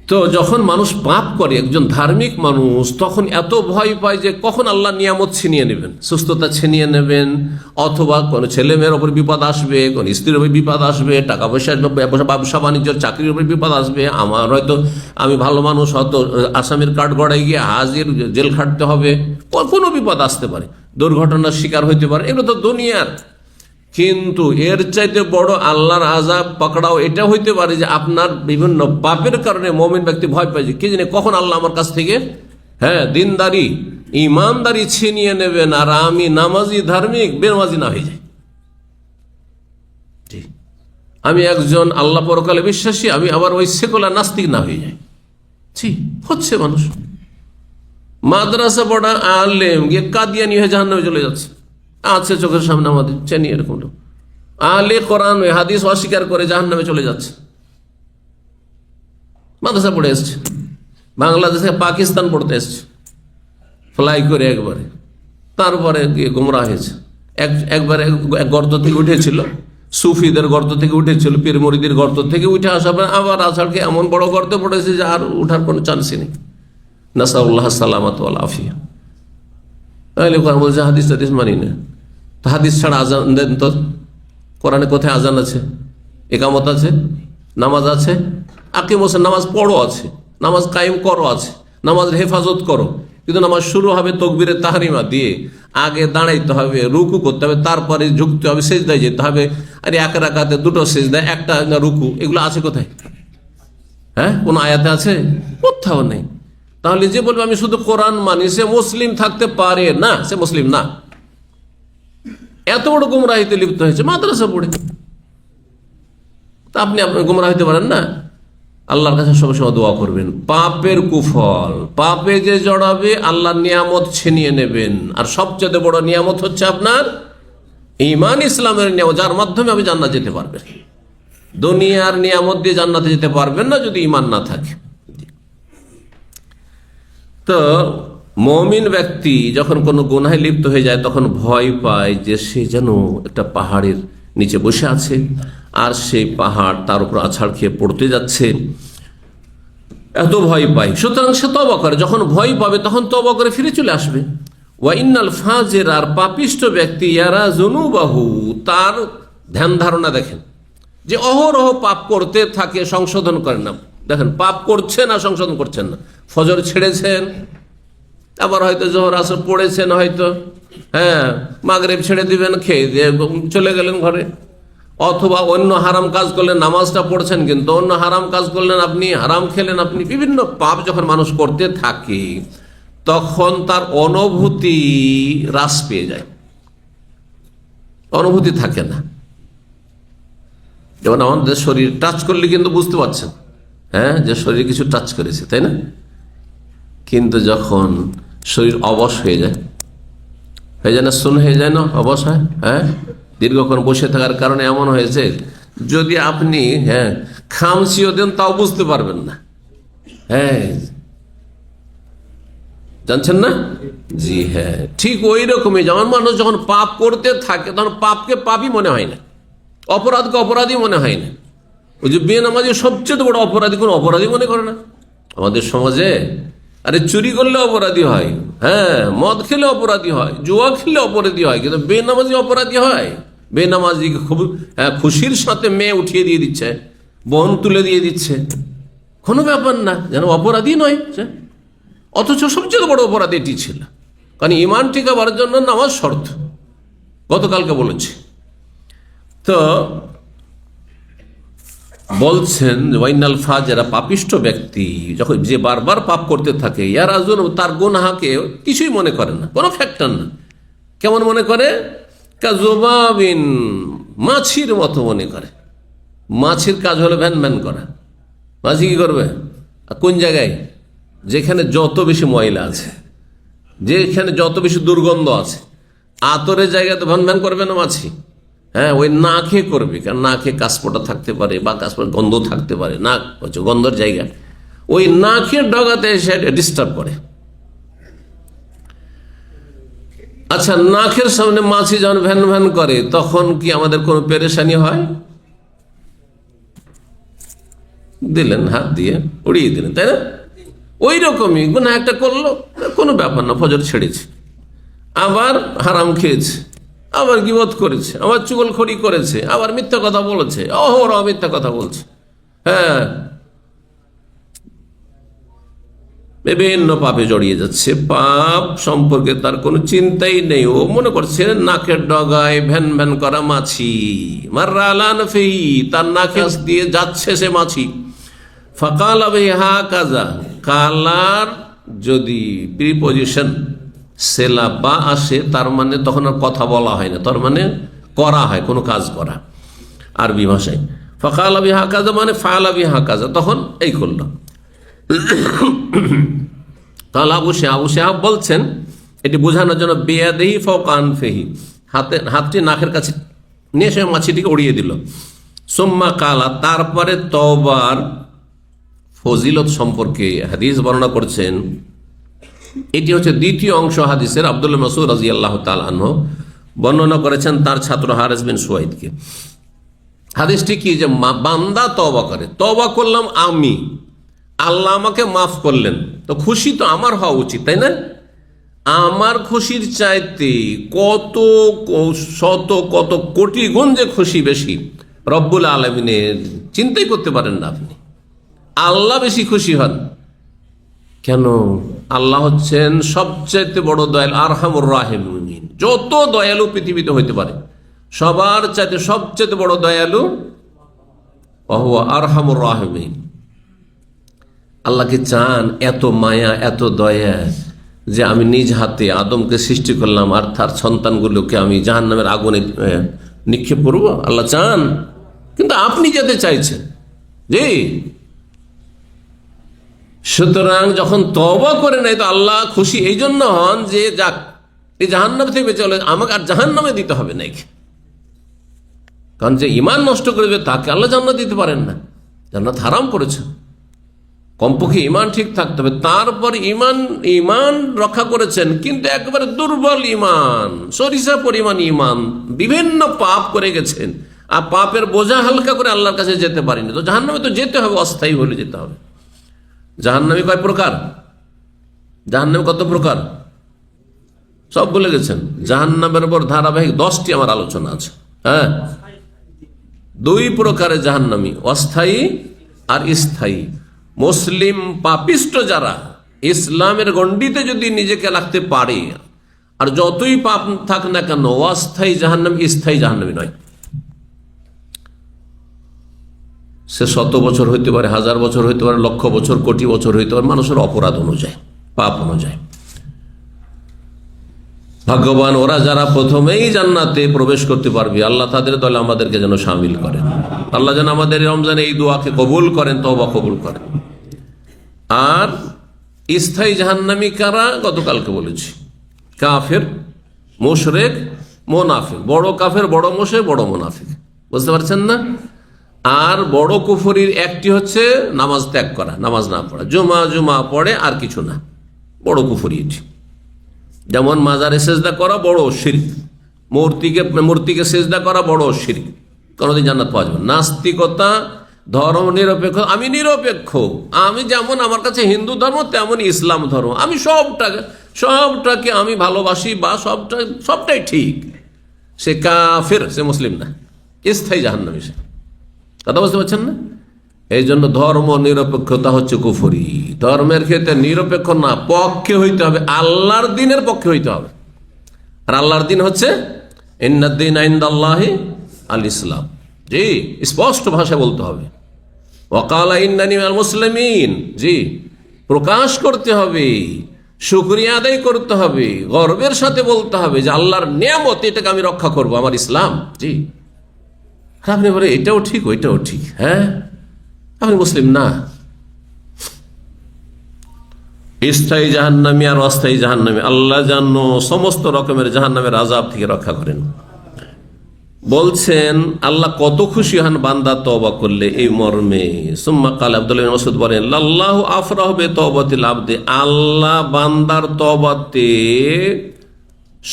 তো যখন মানুষ পাপ করে, একজন ধার্মিক মানুষ, তখন এত ভয় পায় যে কখন আল্লাহ নিয়ামত ছিনিয়ে নেবেন, সুস্থতা ছিনিয়ে নেবেন, অথবা কোনো ছেলে মেয়ের ওপর বিপদ আসবে, কোন স্ত্রীর উপর বিপদ আসবে, টাকা পয়সার ব্যবসা বাণিজ্যের চাকরির উপর বিপদ আসবে, আমার হয়তো, আমি ভালো মানুষ, হয়তো আসামির কাঠ গড়াই গিয়ে হাজির জেল খাটতে হবে, কোনো বিপদ আসতে পারে, দুর্ঘটনার শিকার হইতে পারে, এগুলো তো দুনিয়ার। কিন্তু এর চাইতে বড় আল্লাহর আযাব পাকড়াও এটা হইতে পারে যে আপনার বিভিন্ন পাপের কারণে মুমিন ব্যক্তি ভয় পায় যে কি জানে কখন আল্লাহ আমার কাছ থেকে, হ্যাঁ, দিনদারি ঈমানদারি ছিনিয়ে নেবেন, আর আমি নামাজি ধার্মিক বেনামাজি না হয়ে যাই। আমি একজন আল্লাহ পরকালে বিশ্বাসী, আমি আবার ওই সেকুলার নাস্তিক না হয়ে যাই। হচ্ছে মানুষ মাদ্রাসা পড়া আলেম গিয়ে কাদিয়ানি হয়ে জাহান্নামে চলে যাচ্ছে, আছে চোখের সামনে আমাদের, চেনি এরকম লোক। আলে কোরআন হাদিস অস্বীকার করে জাহান্নামে চলে যাচ্ছে। মাদ্রাসা পড়ে এসছে, বাংলাদেশ থেকে পাকিস্তান পড়তে এসছে ফ্লাই করে একবারে, তারপরে গিয়ে গুমরাহ হয়েছে। একবারে গর্ত থেকে উঠেছিল, সুফিদের গর্ত থেকে উঠেছিল, পীর মুরিদের গর্ত থেকে উঠে আসার পর আবার আষাঢ়কে এমন বড় গর্তে পড়েছে যে আর উঠার কোনো চান্সই নেই। নাসাউল্লাহ সালামাত ওয়াল আফিয়া। তাহলে কোরআন বলছে হাদিস টাদিস মানি না, তো হাদিস ছাড়া আজান দেন তো। কোরআনে কোথায় আজান আছে, একামত আছে, নামাজ আছে, আকিম হোসেন নামাজ পড়ো আছে, নামাজ কায়েম করো আছে, নামাজের হেফাজত করো, কিন্তু নামাজ শুরু হবে তকবীরে তাহরিমা দিয়ে, আগে দাঁড়াইতে হবে, রুকু করতে হবে, তারপরে ঝুঁকতে হবে, সেজদায় যেতে হবে। আরে এক রাকাতে দুটো সেজদায়, একটা রুকু, এগুলো আছে কোথায়? হ্যাঁ, কোন আয়াতে আছে? কোথাও নেই। তাহলে যে বলবে আমি শুধু কোরআন মানি, সে মুসলিম থাকতে পারে না, সে মুসলিম না। এত বড় গুমরাহিতে লিপ্ত হয়েছে মাদ্রাসা পড়ে, তা আপনি গুমরাহ হইতে পারেন না? আল্লাহর কাছে সবসময় দোয়া করবেন, পাপের কুফল, পাপে যে জড়াবে আল্লাহর নিয়ামত ছিনিয়ে নেবেন। আর সবচেয়ে বড় নিয়ামত হচ্ছে আপনার ঈমান, ইসলামের নিয়ামত, যার মাধ্যমে আপনি জান্নাত যেতে পারবেন। দুনিয়ার নিয়ামত দিয়ে জান্নাতে যেতে পারবেন না যদি ঈমান না থাকে। তো মুমিন ব্যক্তি যখন কোনো গুনাহে লিপ্ত হয়ে যায় তখন ভয় পায় যে সে যেন একটা পাহাড়ের নিচে বসে আছে, আর সেই পাহাড় তার উপর আছাড় খেয়ে পড়তে যাচ্ছে, এত ভয় পায়। সুতরাং সে তওবা করে, যখন ভয় পাবে তখন তওবা করে ফিরে চলে আসবে। ওয়া ইন্নাল ফাজির, আর পাপিষ্ঠ ব্যক্তি, ইয়ারা যুনুবাহু, তার ধ্যান ধারণা দেখেন যে অহরহ পাপ করতে থাকে, সংশোধন করে না, দেখেন পাপ করছেন আর সংশোধন করছেন না। ফজর ছেড়েছেন, আবার হয়তো জোহর আসর পড়েছেন, হয়তো মাগরিব ছেড়ে দিবেন, খেয়ে দিয়ে চলে গেলেন ঘরে। অথবা অন্য হারাম কাজ করলেন, নামাজটা পড়ছেন কিন্তু অন্য হারাম কাজ করলেন, আপনি হারাম খেলেন। আপনি বিভিন্ন পাপ যখন মানুষ করতে থাকে তখন তার অনুভূতি হ্রাস পেয়ে যায়, অনুভূতি থাকে না। যেমন আমাদের শরীর টাচ করলে কিন্তু বুঝতে পারছেন যে শরীর কিছু টাচ করেছে, তাই না? কিন্তু যখন শরীর অবশ হয়ে যায় না, শূন্য হয়ে যায় না, অবশ হয়। দীর্ঘক্ষণ বসে থাকার কারণে এমন হয়েছে, যদি আপনি খামচিও দেন তাও বুঝতে পারবেন না। জানছেন না? জি হ্যাঁ, ঠিক ওই রকমই যেমন মানুষ যখন পাপ করতে থাকে তখন পাপকে পাপই মনে হয় না, অপরাধকে অপরাধী মনে হয় না। ওই যে বেনামাজি সবচেয়ে বড় অপরাধী, কোন অপরাধী মনে করে না আমাদের সমাজে। আরে চুরি করলে অপরাধী হয়, মদ খেলে অপরাধী হয়, জুয়া খেলে অপরাধী হয়, কিন্তু বেনামাজি অপরাধী হয়? বেনামাজিকে খুব খুশির সাথে মেয়ে উঠিয়ে দিয়ে দিচ্ছে, বোন তুলে দিয়ে দিচ্ছে, কোনো ব্যাপার না, যেন অপরাধী নয়। অথচ সবচেয়ে বড় অপরাধ এটি ছিল, কারণ ইমান টিকাবার জন্য নামাজ শর্ত, গতকালকে বলেছি। তো বলছেন ওয়াইনাল ফাজেরা, পাপিষ্ট ব্যক্তি যখন যে বারবার পাপ করতে থাকে, ইয়ারাজুন, তার গুনাহকে কিছুই মনে করে না, কোনো ফ্যাক্টর না। কেমন মনে করে? কাযুবাবিন, মাছির মতো মনে করে। মাছির কাজ হলো ভ্যান ভ্যান করা। মাছি কি করবে? কোন জায়গায়? যেখানে যত বেশি ময়লা আছে, যেখানে যত বেশি দুর্গন্ধ আছে, আতরের জায়গায় তো ভ্যান ভ্যান করবে না মাছি। ওই নাকে করবে, কারণ নাকে কাশপোটা থাকতে পারে বা কাশপোটা গন্ধ থাকতে পারে, নাক হচ্ছে গন্ধের জায়গা। ওই নাকের ডগাতে এসে ডিস্টার্ব করে। আচ্ছা, নাকের সামনে মাছি যখন ভ্যান ভ্যান করে তখন কি আমাদের কোনো পেরেশানি হয়? দিলেন হাত দিয়ে উড়িয়ে দিলেন, তাই না? ওই রকমই গুনাহ একটা করলো, কোনো ব্যাপার না, ফজর ছেড়েছে, আবার হারাম খেয়েছে, আবার গীবত করেছে, আবার চুগলখড়ি করেছে, আবার মিথ্যা কথা বলেছে, অহরহ মিথ্যা কথা বলছে, বিভিন্ন পাপে জড়িয়ে যাচ্ছে। পাপ সম্পর্কে তার কোনো চিন্তাই নেই, ও মনে করছে নাকের ডগায় ভ্যান ভ্যান করা মাছি, মাররা আলা নফিহি, তার নাকে দিয়ে যাচ্ছে সে মাছি। ফাকালা বিহা কাজা, কালার যদি প্রিপজিশন সেলা বা আসে তার মানে তখন আর কথা বলা হয় না, তার মানে করা হয়, কোনো কাজ করা আরবি ভাষায়। ফাকালা বিহা কাজা মানে ফালা বিহা কাজা, তখন এই করলো। তাহলে আবু শাহাব বলছেন এটি বোঝানোর জন্য, বিয়াদিহি ফাওকা আনফিহি, হাতটি নাকের কাছে নিয়ে সে মাছিটিকে উড়িয়ে দিল। সুম্মা কালা, তারপরে তওবার ফজিলত সম্পর্কে হাদিস বর্ণনা করছেন। এটি হচ্ছে দ্বিতীয় অংশ হাদিসের। আব্দুল্লাহ মাসউদ রাদিয়াল্লাহু তাআলা আনহু বর্ণনা করেছেন তার ছাত্র হারিস বিন সুয়াইদকে। হাদিসটি কি, যে বান্দা তওবা করে, তওবা করলাম আমি, আল্লাহ আমাকে মাফ করলেন, তো খুশি তো আমার হওয়া উচিত, তাই না? আমার খুশির চাইতে কত শত কত কোটি গুণ যে খুশি বেশি রব্বুল আলামিনের, চিন্তাই করতে পারেন না আপনি। আল্লাহ বেশি খুশি হন কেন? আল্লাহ হচ্ছেন সবচাইতে বড় দয়ালু, আরহামুর রাহিমিন, যত দয়ালু পৃথিবীতে হইতে পারে সবার চাইতে সবচেয়ে বড় দয়ালু ওয়া আরহামুর রাহিমিন। আল্লাহকে চান এত মায়া এত দয়া যে আমি নিজ হাতে আদমকে সৃষ্টি করলাম আর তার সন্তানগুলোকে আমি জাহান্নামের আগুনে নিক্ষেপ করব, আল্লাহ চান। কিন্তু আপনি যেতে চাইছেন, জি। সুতরাং যখন তওবা করে নাই তো আল্লাহ খুশি এই জন্য হন যে যাক, এই জাহান্নাম থেকে বেঁচে গেল, আমাকে আর জাহান্নামে দিতে হবে না। কারণ যে ইমান নষ্ট করবে তাকে আল্লাহ জান্নাত দিতে পারেন না, জান্নাত হারাম করেছে। কমপক্ষে ইমান ঠিক থাকতে হবে। তারপর ইমান রক্ষা করেছেন, কিন্তু একেবারে দুর্বল ইমান, সরিষা পরিমাণ ইমান, বিভিন্ন পাপ করে গেছেন, আর পাপের বোঝা হালকা করে আল্লাহর কাছে যেতে পারেনি, তো জাহান্নামে তো যেতে হবে, অস্থায়ী হলে যেতে হবে। জাহান্নামী কয় প্রকার? জাহান্নামী কত প্রকার সব বলে গেছেন। জাহান্নামের উপর ধারাবাহিক 10টি আমার আলোচনা আছে। দুই প্রকারের জাহান্নামী, অস্থায়ী আর স্থায়ী। মুসলিম পাপিষ্ট যারা ইসলামের গণ্ডিতে যদি নিজেকে রাখতে পারে, আর যতই পাপ থাক না কেন, অস্থায়ী জাহান্নাম স্থায়ী জাহান্নামী নয়। সে 100 বছর হইতে পারে, 1000 বছর হইতে পারে, লক্ষ বছর, কোটি বছর হইতে পারে, মানুষের অপরাধ অনুযায়ী, পাপ অনুযায়ী। ভাগ্যবান ওরা যারা প্রথমেই জান্নাতে প্রবেশ করতে পারবে। আল্লাহ তাদের দলে আমাদেরকে যেন শামিল করেন। আল্লাহ যেন আমাদের রমজানে এই দোয়াকে কবুল করেন, তওবা কবুল করেন। আর স্থায়ী জাহান্নামী কারা? গতকালকে বলেছি, কাফের, মুশরিক, মুনাফিক। বড় কাফের, বড় মুশরিক, বড় মুনাফিক, বুঝতে পারছেন না? আর বড় কুফরির একটি হচ্ছে নামাজ ত্যাগ করা, নামাজ না পড়া, জুমা পড়ে আর কিছু না, বড় কুফরি এটি। যেমন মাজারে সেজদা করা বড় শিরক, মূর্তিকে সেজদা করা বড় শিরক, কোনোদিন জান্নাত পাওয়া যাবে। নাস্তিকতা, ধর্ম নিরপেক্ষ, আমি নিরপেক্ষ, আমি যেমন আমার কাছে হিন্দু ধর্ম তেমন ইসলাম ধর্ম, আমি সবটাকে আমি ভালোবাসি, বা সবটাই ঠিক, সে কাফের, সে মুসলিম না, স্থায়ী জাহান্নামী সে। কথা বুঝতে পারছেন না? এই জন্য ধর্ম নিরপেক্ষতা হচ্ছে কুফরি। ধর্মের ক্ষেত্রে নিরপেক্ষ না, পক্ষে হইতে হবে, আল্লাহর দিনের পক্ষে হইতে হবে। আর আল্লাহর দিন হচ্ছে ইন্নাদ-দীনা ইনদাল্লাহি আল ইসলাম। জি, স্পষ্ট ভাষায় বলতে হবে। ওয়াকালা ইন্নানি মিনাল মুসলিমিন, জি, প্রকাশ করতে হবে, শুকরিয়া আদায় করতে হবে, গর্বের সাথে বলতে হবে যে আল্লাহর নিয়ামত, এটাকে আমি রক্ষা করব, আমার ইসলাম। জি, আপনি বলে এটাও ঠিক ওইটাও ঠিক, হ্যাঁ, আপনি মুসলিম না। স্থায়ী জাহান্নামী আর অস্থায়ী জাহান্নামী, আল্লাহ যেন সমস্ত রকমের জাহান্নামের আযাব থেকে রক্ষা করেন। বলছেন আল্লাহ কত খুশি হন বান্দা তওবা করলে, এই মর্মে। সুম্মা কাল আব্দুল্লাহ বিন মাসউদ বলেন, লাল্লাহু আফরাহু বিতওবাতিল আবদি, আল্লাহ বান্দার তওবাতে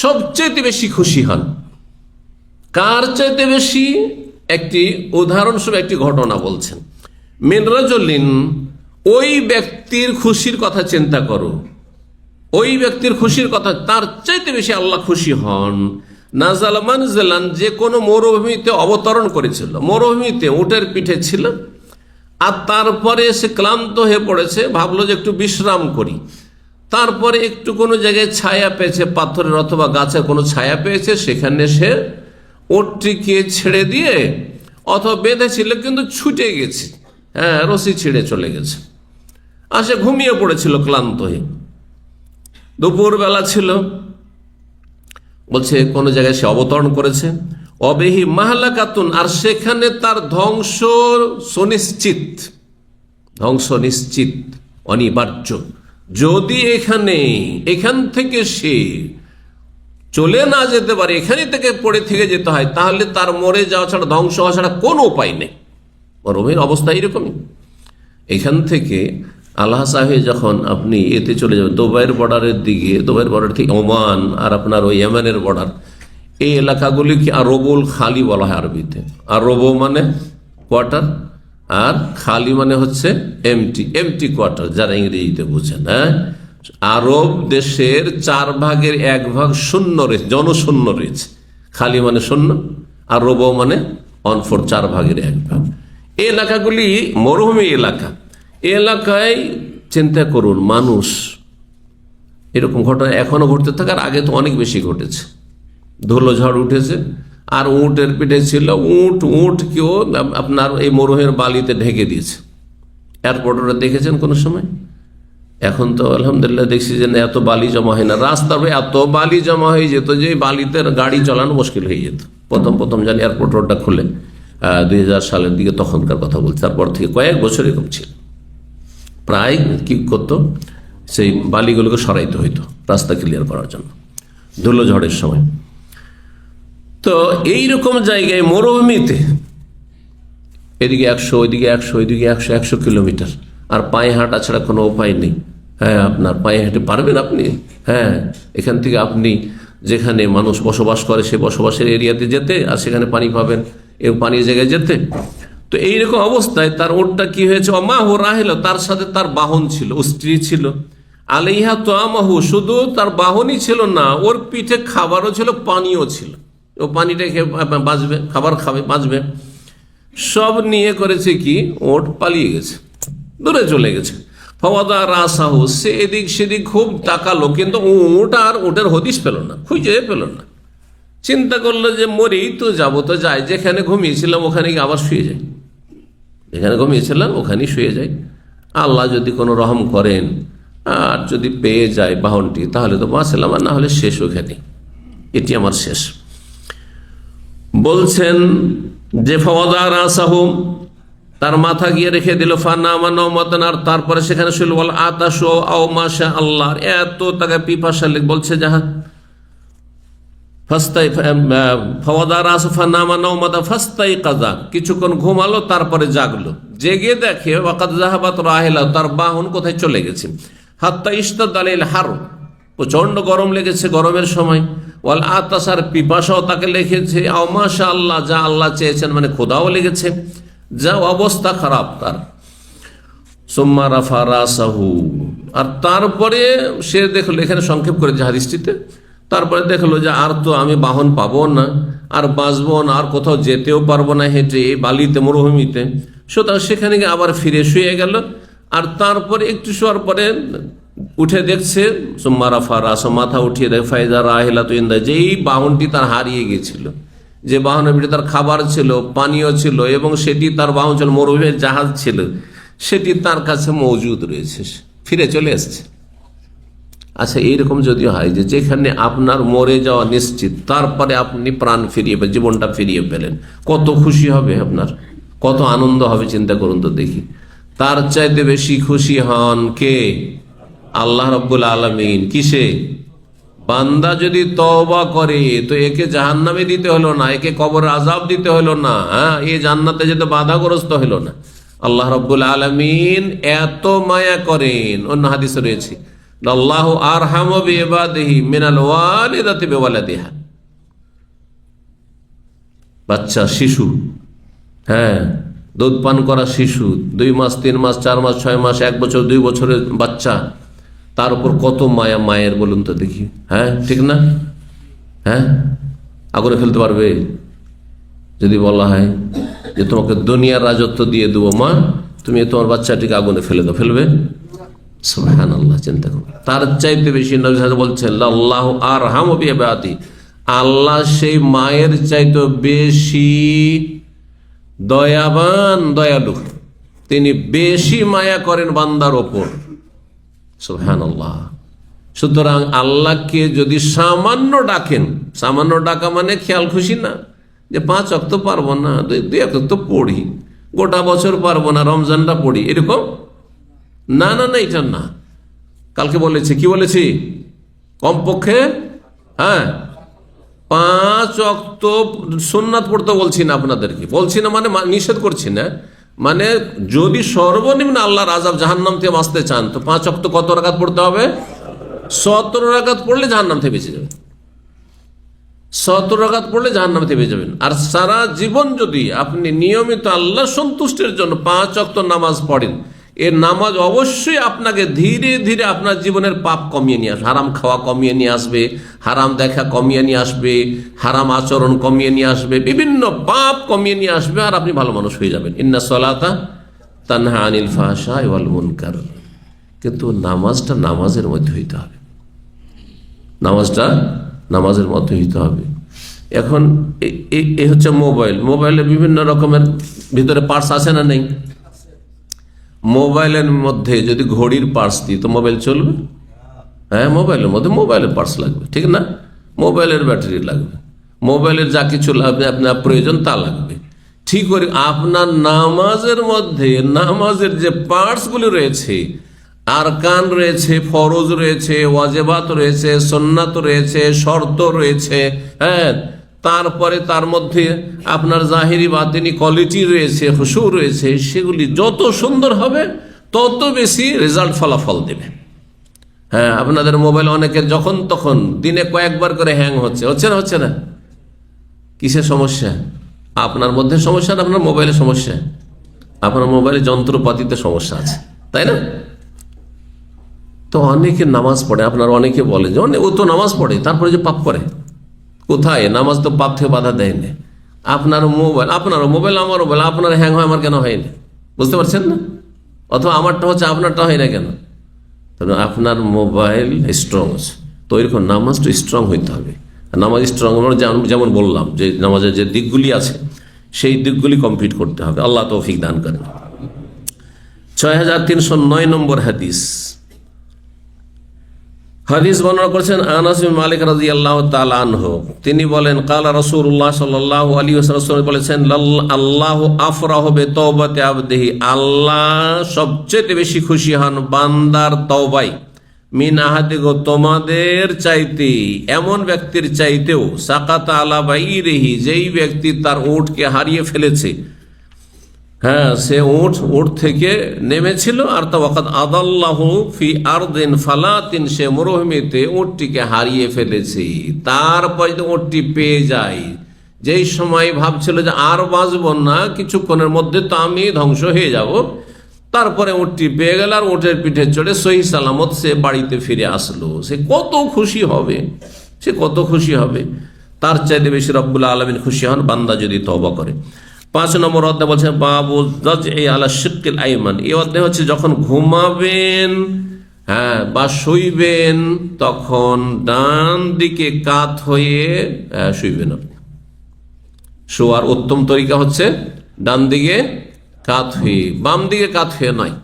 সবচেয়ে বেশি খুশি হন। কার চাইতে বেশি? একটি উদাহরণস্বরূপ একটি ঘটনা বলছেন। মিন রাজুলিন, ওই ব্যক্তির খুশির কথা চিন্তা করো, ওই ব্যক্তির খুশির কথা, তার চাইতে বেশি আল্লাহ খুশি হন। নাজাল মানজিলান, যে কোনো মরুভূমিতে অবতরণ করেছিল, মরুভূমিতে উটের পিঠে ছিল, আর তারপরে সে ক্লান্ত হয়ে পড়েছে, ভাবলো যে একটু বিশ্রাম করি। তারপরে একটু কোনো জায়গায় ছায়া পেয়েছে, পাথরের অথবা গাছের কোনো ছায়া পেয়েছে, সেখানে সে উটটিকে ছেড়ে দিয়ে, অথবা বেঁধেছিল কিন্তু ছুটে গেছে, হ্যাঁ, রশি ছিঁড়ে চলে গেছে, আর সে ঘুমিয়ে পড়েছিল ক্লান্ত হয়ে। দুপুরবেলা ছিল, বলছে কোন জায়গায় সে অবতরণ করেছে, অবেহি মাহলাকাতুন, আর সেখানে তার ধ্বংস সুনিশ্চিত, ধ্বংস নিশ্চিত, অনিবার্য। যদি এখান থেকে সে চলে না যেতে পারে, এখানে থেকে পড়ে থেকে যেতে হয়, তাহলে তার মরে যাওয়া ছাড়া, ধ্বংস হওয়া ছাড়া কোনো উপায় নেই। মরুভূমির অবস্থা এইরকমই। এখান থেকে আল্লাহ সাহেব যখন আপনি এতে চলে যাবেন, দুবাইয়ের বর্ডারের দিকে, দুবাইয়ের বর্ডার থেকে ওমান আর আপনার ওই ইয়েমেনের বর্ডার, এই এলাকাগুলিকে আরবুল খালি বলা হয় আরবিতে। আরব মানে কোয়ার্টার, আর খালি মানে হচ্ছে এমটি কোয়ার্টার, যারা ইংরেজিতে বুঝেন। হ্যাঁ, আরব দেশের 4 ভাগের 1 ভাগ শূন্য রয়েছে, জনশূন্য রয়েছে। খালি মানে শূন্য, আর রব মানে 1/4, 4 ভাগের 1 ভাগ। এই এলাকাগুলি মরুভূমি এলাকা। এলাকায় চিন্তা করুন, মানুষ, এরকম ঘটনা এখনো ঘটতে থাকার আগে তো অনেক বেশি ঘটেছে। ধুলো ঝড় উঠেছে, আর উটের পিঠে ছিল, উটকেও আপনার এই মরুভূমির বালিতে ঢেকে দিয়েছে। এয়ারপোর্টে দেখেছেন কোনো সময়? এখন তো আলহামদুলিল্লাহ দেখছি যে এত বালি জমা হয় না, রাস্তার এত বালি জমা হয়ে যেত যে বালিতে গাড়ি চালানো মুশকিল হয়ে যেত। প্রথম জানি এয়ারপোর্ট রোডটা খুলে 2000 সালের দিকে, তখনকার কথা বলছি। তারপর থেকে কয়েক বছর এরকম ছিল, প্রায় কি করতো, সেই বালিগুলোকে সরাইতে হইতো রাস্তা ক্লিয়ার করার জন্য ধুলো ঝড়ের সময়। তো এইরকম জায়গায় মরুভূমিতে এদিকে 100, ওইদিকে 100, ওইদিকে 100 কিলোমিটার, আর পায়ে হাঁটা ছাড়া কোনো উপায় নেই। হ্যাঁ, আপনার পায়ে হেঁটে পারবেন আপনি? হ্যাঁ, এখান থেকে আপনি যেখানে মানুষ বসবাস করে সে বসবাসের এরিয়াতে যেতে, আর সেখানে পানি পাবেন, এবং পানির জায়গায় যেতে। তো এইরকম অবস্থায় তার ওটটা কি হয়েছে, অমাহু রাহিল, তার সাথে তার বাহন ছিল, ও স্ত্রী ছিল। আলাইহা তো আমাহু, শুধু তার বাহনই ছিল না, ওর পিঠে খাবারও ছিল, পানিও ছিল। ও পানিটা খেয়ে বাঁচবে, খাবার খাবে, বাঁচবে। সব নিয়ে করেছে কি, ওট পালিয়ে গেছে, দূরে চলে গেছে। ফাওয়াদা রাসাহু, সে এদিক সেদিক খুব তাকালো, কিন্তু উট আর উটের হদিস পেল না, খুঁজে পেল না। চিন্তা করলো যে মরেই তো যাবো, তো যাই, যেখানে ঘুমিয়েছিলাম ওখানে গিয়ে আবার শুয়ে যাই, যেখানে ঘুমিয়েছিলাম ওখানেই শুয়ে যাই। আল্লাহ যদি কোনো রহম করেন আর যদি পেয়ে যায় বাহনটি, তাহলে তো বাঁচলাম, আর না হলে শেষ ওখানে, এটি আমার শেষ। বলছেন যে ফাওয়াদা রাসাহু, তার মাথা গিয়ে রেখে দিল, ফানামা নওমাতান, আর তারপরে সেখানে শুল। বল আতাশু আও মাশা আল্লাহ, এত তাকে পিপাসা লেগে, বলছে যাহা ফাস্তাই ফাওয়াদা রাস ফানামা নওমাতা ফাস্তাই কাজা, কিছুক্ষণ ঘুমালো, তারপরে জাগলো, জেগে দেখে ওয়াকাদ যাহাবাত রাহিলা, তার বাহন কোথায় চলে গেছে। হাত্তা ইশতাদ আলাইল হার, প্রচন্ড গরম লেগেছে, গরমের সময়। ওয়াল আতাসার, পিপাসাও তাকে লেগেছে। আও মাশা আল্লাহ, যা আল্লাহ চেয়েছেন, মানে খোদাও লেগেছে, যা অবস্থা খারাপ তার। সুম্মা রাফা রাসাহু, আর তারপরে সে দেখলো, এখানে সংক্ষেপ করে যে হাদিসটিতে, তারপরে দেখলো যে আর তো আমি বাহন পাবো না, আর বাঁচবো না, আর কোথাও যেতেও পারবো না হেঁটে এই বালিতে, মরুভূমিতে। সুতরাং সেখানে গিয়ে আবার ফিরে শুয়ে গেল। আর তারপরে একটু শোয়ার পরে উঠে দেখছে, সুম্মা রাফা রাসা, মাথা উঠিয়ে দেখে, ফাইজা রাহিলা তো ইন্দা, যেই বাহনটি তার হারিয়ে গিয়েছিল, যে বাহনের ভিতরে তার খাবার ছিল, পানীয় ছিল, এবং সেটি তার বাহন ছিল, মরুভূমির জাহাজ ছিল, সেটি তার কাছে মজুদ রয়েছে, ফিরে চলে এসছে। আচ্ছা, এইরকম যদি হয় যে যেখানে আপনার মরে যাওয়া নিশ্চিত, তারপরে আপনি প্রাণ ফিরিয়ে পেলেন, জীবনটা ফিরিয়ে পেলেন, কত খুশি হবে আপনার, কত আনন্দ হবে, চিন্তা করুন তো দেখি। তার চাইতে বেশি খুশি হন কে? আল্লাহ রাব্বুল আলামিন। কিসে? বান্দা যদি তওবা করে, তো একে জাহান্নামে দিতে হলো না, একে কবর আযাব দিতে হলো না, হ্যাঁ, এ জান্নাতে যেতে বাধাগ্রস্ত হলো না। আল্লাহ রাব্বুল আলামিন এত মায়া করেন। অন্য হাদিসে রয়েছে, আল্লাহু আরহামু বিইবাদিহি মিনাল ওয়ালিদাতি বিওয়ালাদিহা। বাচ্চা, শিশু, হ্যাঁ, দুধ পান করা শিশু, 2 মাস 3 মাস 4 মাস 6 মাস 1 বছর 2 বছরের বাচ্চা, তার উপর কত মায়া মায়ের, বলুন তো দেখি। হ্যাঁ, ঠিক না? হ্যাঁ, আগুনে ফেলতে পারবে যদি বলা হয় যে তোমাকে দুনিয়ার রাজত্ব দিয়ে দেবো মা, তুমি তোমার বাচ্চাটিকে আগুনে ফেলে দাও, ফেলবে? সুবহানাল্লাহ, চিন্তা করো। তার চাইতে বেশি নবী সাল্লাল্লাহু আলাইহি ওয়াসাল্লাম বলছেন, আল্লাহু আরহামু বিইবাদিহি, আল্লাহ সেই মায়ের চাইতে বেশি দয়াবান, দয়ালু, তিনি বেশি মায়া করেন বান্দার ওপর। সুবহানাল্লাহ। সুতরাং আল্লাহকে যদি সামান্য ডাকেন, সামান্য ডাকা মানে খেয়াল খুশি না, যে 5 ওয়াক্ত পারবো না, 2 ওয়াক্ত পড়ি, গোটা বছর পারবো না, রমজানটা পড়ি, এরকম না, না, না, এটা না। কালকে বলেছি, কি বলেছি? কমপক্ষে, হ্যাঁ, 5 ওয়াক্ত সুন্নাত পড়তে বলছি না আপনাদেরকে, বলছি না মানে নিষেধ করছি না, মানে যদি সর্বনিম্ন আল্লাহর আযাব জাহান্নাম থেকে বাঁচতে চান, তো 5 ওয়াক্ত কত রাকাত পড়তে হবে? 17 রাকাত পড়লে জাহান্নাম থেকে বেঁচে যাবেন। 17 রাকাত পড়লে জাহান্নাম থেকে বেঁচে যাবেন। আর সারা জীবন যদি আপনি নিয়মিত আল্লাহ সন্তুষ্টির জন্য 5 ওয়াক্ত নামাজ পড়েন, এর নামাজ অবশ্যই আপনাকে ধীরে ধীরে আপনার জীবনের পাপ কমিয়ে নিয়ে আসবে, হারাম খাওয়া কমিয়ে নিয়ে আসবে, হারাম দেখা কমিয়ে নিয়ে আসবে, হারাম আচরণ কমিয়ে নিয়ে আসবে, বিভিন্ন পাপ কমিয়ে নিয়ে আসবে, আর আপনি ভালো মানুষ হয়ে যাবেন। ইন্না সলাতা তানহা আনিল ফাহশাই ওয়াল মুনকার। কিন্তু নামাজটা নামাজের মধ্যে হইতে হবে, নামাজটা নামাজের মধ্যে হইতে হবে। এখন এই হচ্ছে মোবাইল, মোবাইলে বিভিন্ন রকমের ভিতরে পার্টস আছে না নেই? মোবাইলের মধ্যে যদি ঘড়ির পার্টস দিই তো মোবাইল চলবে? হ্যাঁ, মোবাইলের মধ্যে মোবাইলের পার্টস লাগবে, ঠিক না? মোবাইলের ব্যাটারি লাগবে, মোবাইলের যা কিছু লাগবে আপনার প্রয়োজন তা লাগবে। ঠিক করে আপনার নামাজের মধ্যে নামাজের যে পার্টসগুলি রয়েছে, আরকান রয়েছে, ফরজ রয়েছে, ওয়াজিবাত রয়েছে, সুন্নাত রয়েছে, শর্ত রয়েছে, হ্যাঁ, তারপরে তার মধ্যে আপনার জাহিরি বাতিনি কোয়ালিটি রয়েছে, খুশু রয়েছে, সেগুলি যত সুন্দর হবে তত বেশি রেজাল্ট, ফলাফল দেবে। হ্যাঁ, আপনাদের মোবাইল অনেকের যখন তখন দিনে কয়েকবার করে হ্যাং হচ্ছে, হচ্ছে না? হচ্ছে না? কিসের সমস্যা? আপনার মধ্যে সমস্যা না আপনার মোবাইলের সমস্যা? আপনার মোবাইলে যন্ত্রপাতিতে সমস্যা আছে, তাই না? তো অনেকে নামাজ পড়ে, আপনার অনেকে বলে যে ও তো নামাজ পড়ে, তারপরে যে পাপ করে। কোথায়? নামাজ তো পাপ থেকে বাধা দেয়নি। আপনার মোবাইল, আমারও মোবাইল, আপনার হ্যাং হয়, আমার কেন হয়নি? বুঝতে পারছেন না? অথবা আমারটা হচ্ছে আপনারটা হয় না কেন? তাহলে আপনার মোবাইল স্ট্রং আছে, তো এরকম নামাজটা স্ট্রং হইতে হবে। নামাজ স্ট্রং যেমন বললাম যে নামাজের যে দিকগুলি আছে সেই দিকগুলি কমপ্লিট করতে হবে। আল্লাহ তৌফিক দান করেন। 6309 নম্বর হাদিস। হাদিস বর্ণনা করেছেন আনাস বিন মালিক রাদিয়াল্লাহু তাআলা আনহু। তিনি বলেন কালা রাসূলুল্লাহ সাল্লাল্লাহু আলাইহি ওয়াসাল্লাম বলেছেন আল্লাহু আফরাহু বিতাওবাতি আবদিহি, আল্লাহ সবচেয়ে বেশি খুশি হন বান্দার তওবায়, মিন আহাদিকুম, তোমাদের চাইতে, এমন ব্যক্তির চাইতেও, সাকাতা আলা বাইরিহি, যেই ব্যক্তি তার উটকে হারিয়ে ফেলেছে। হ্যাঁ, সে উট থেকে নেমেছিল আর তা ওয়াকাদ আদাল্লাহু ফি আরদিন ফালাতিন, সে মরুভূমিতে উটটিকে হারিয়ে ফেলেছে। তারপর উটটি পেয়ে যায়, যেই সময় ভাবছিল যে আর বাঁচব না, কিছুক্ষণের মধ্যে তো আমি ধ্বংস হয়ে যাব, তারপরে উটটি পেয়ে গেল আর উটের পিঠে চড়ে সহি সালামত সে বাড়িতে ফিরে আসলো। সে কত খুশি হবে, সে কত খুশি হবে। তার চাইতে বেশি রব্বুল আলামিন খুশি হন বান্দা যদি তওবা করে। 5 নম্বর অধ্যায় বলছেন বাবু যাজই আলা শিক্কিল আইমান। এই অধ্যায় হচ্ছে যখন ঘুমাবেন, হ্যাঁ, বা শুইবেন, তখন ডান দিকে কাত হয়ে শুইবেন আপনি। শোয়ার উত্তম তরিকা হচ্ছে ডান দিকে কাত হয়ে, বাম দিকে কাত হয়ে নয়,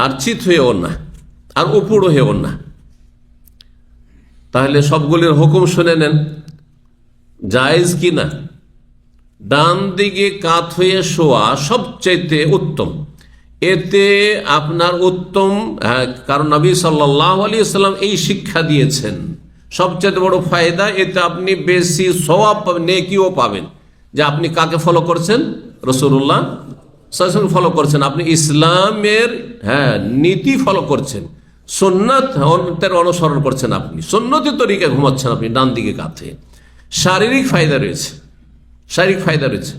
আর চিত হয়েও না, আর উপর হয়েও না। তাহলে সবগুলির হুকুম শুনে নেন, জায়েজ কি না? ডান দিকে কাত হয়ে শোয়া সবচাইতে উত্তম। এতে আপনার উত্তম, কারণ নবী সাল্লাল্লাহু আলাইহি ওয়াসাল্লাম এই শিক্ষা দিয়েছেন। সবচেয়ে বড় ফায়দা, এতে আপনি বেশি সওয়াব পাবেন, নেকিও পাবেন। যে আপনি কাকে ফলো করছেন? রাসূলুল্লাহ সাল্লাল্লাহু আলাইহি ওয়াসাল্লাম ফলো করছেন, আপনি ইসলামের নীতি ফলো করছেন, সুন্নাতের অনুসরণ করছেন, আপনি সুন্নতি তরিকায় ঘুমাচ্ছেন আপনি ডান দিকে কাত হয়ে। শারীরিক ফায়দা রয়েছে, শারীরিক ফায়দা রয়েছে।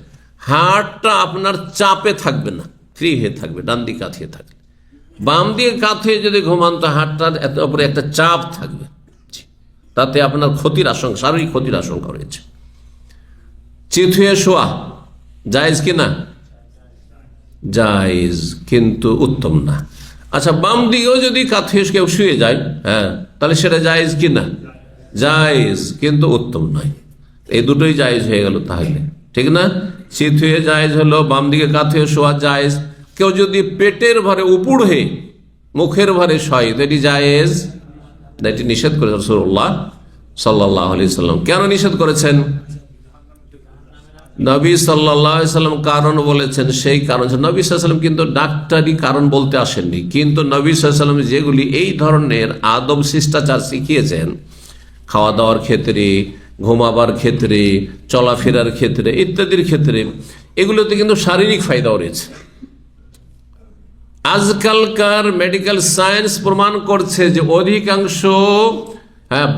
হাড়টা আপনার চাপে থাকবে না, ফ্রি হয়ে থাকবে ডান দিকে কাত হয়ে থাকবে। বাম দিকে কাত হয়ে যদি ঘুমান তো হাড়টার উপরে একটা চাপ থাকবে, তাতে আপনার ক্ষতির আশঙ্কা, শারীরিক ক্ষতির আশঙ্কা রয়েছে। চিত হয়ে শোয়া জায়েজ কি না? জায়েজ, কিন্তু উত্তম না। আচ্ছা, বাম দিকেও যদি কাত হয়ে কেউ শুয়ে যায়, তাহলে সেটা জায়েজ কি না? জায়েজ, কিন্তু উত্তম নয়। এই দুটোই জায়েজ হয়ে গেল তাহলে, ঠিক না? চিত হয়ে জায়েজ হলো, বাম দিকে কাত হয়ে শোয়া জায়েজ। কেউ যদি পেটের ভারে উপুড় হয়ে মুখের ভারে শয়, এটি জায়েজ, এটি নিষেধ করেছেন রাসূলুল্লাহ সাল্লাল্লাহু আলাইহি ওয়াসাল্লাম। কেন নিষেধ করেছেন? নবী সাল্লাল্লাহু আলাইহি ওয়াসাল্লাম কারণ বলেছেন, সেই কারণ নবী সাল্লাল্লাহু আলাইহি ওয়াসাল্লাম কিন্তু ডাক্তারি কারণ বলতে আসেননি, কিন্তু নবী সাল্লাল্লাহু আলাইহি ওয়াসাল্লাম যেগুলি এই ধরনের আদব শিষ্টাচার শিখিয়েছেন, খাওয়া দাওয়ার ক্ষেত্রে, ঘুমাবার ক্ষেত্রে, চলাফেরার ক্ষেত্রে, ইত্যাদির ক্ষেত্রে, এগুলোতে কিন্তু শারীরিক ফায়দাও রয়েছে। আজকালকার মেডিকেল সায়েন্স প্রমাণ করছে যে অধিকাংশ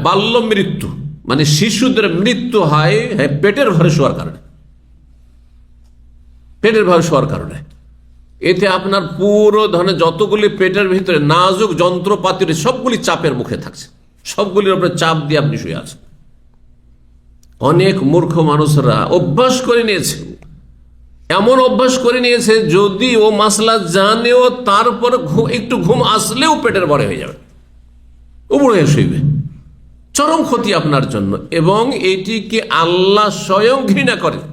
বাল্য মৃত্যু, মানে শিশুদের মৃত্যু হয় পেটের ভারে শোয়ার কারণে, পেটের ভারে শোয়ার কারণে। এতে আপনার পুরো ধরনের যতগুলি পেটের ভিতরে নাজুক যন্ত্রপাতি সবগুলি চাপের মুখে থাকছে, সবগুলির উপরে চাপ দিয়ে আপনি শুয়ে আছেন। অনেক মূর্খ মানুষরা অভ্যাস করে নিয়েছে, এমন অভ্যাস করে নিয়েছে যদি ও মাসলা জানেও তারপর একটু ঘুম আসলেও পেটের ভারে হয়ে যাবে, উপরে হয়ে শুইবে। চরম ক্ষতি আপনার জন্য, এবং এটিকে আল্লাহ স্বয়ং ঘৃণা করেন।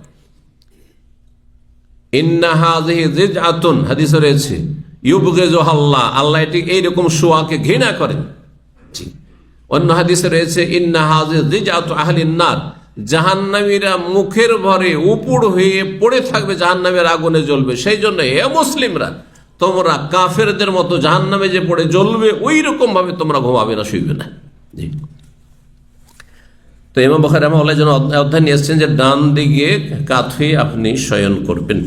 ইন্না হাযিহি যিজআতুন, হাদিসে রয়েছে, ইউবগিযুহা আল্লাহ, আল্লাহ এটি এইরকম শোয়াকে ঘৃণা করেন। অন্য হাদিসে রয়েছে ইন্না হাযিহি যিজআতু আহলিন নার, জাহান্নামীরা মুখের ভরে উপুড় হয়ে পড়ে থাকবে, জাহান্নামের আগুনে জ্বলবে। সেই জন্য হে মুসলিমরা, তোমরা কাফেরদের মতো জাহান্নামে যে পড়ে জ্বলবে ওই রকম ভাবে তোমরা ঘুমাবে না, শুইবে না। জি। তো ইমাম বুখারী রাহিমাহুল্লাহ যেন অধ্যায় নিয়ে এসেছেন যে ডান দিকে কাত হয়ে আপনি শয়ন করবেন।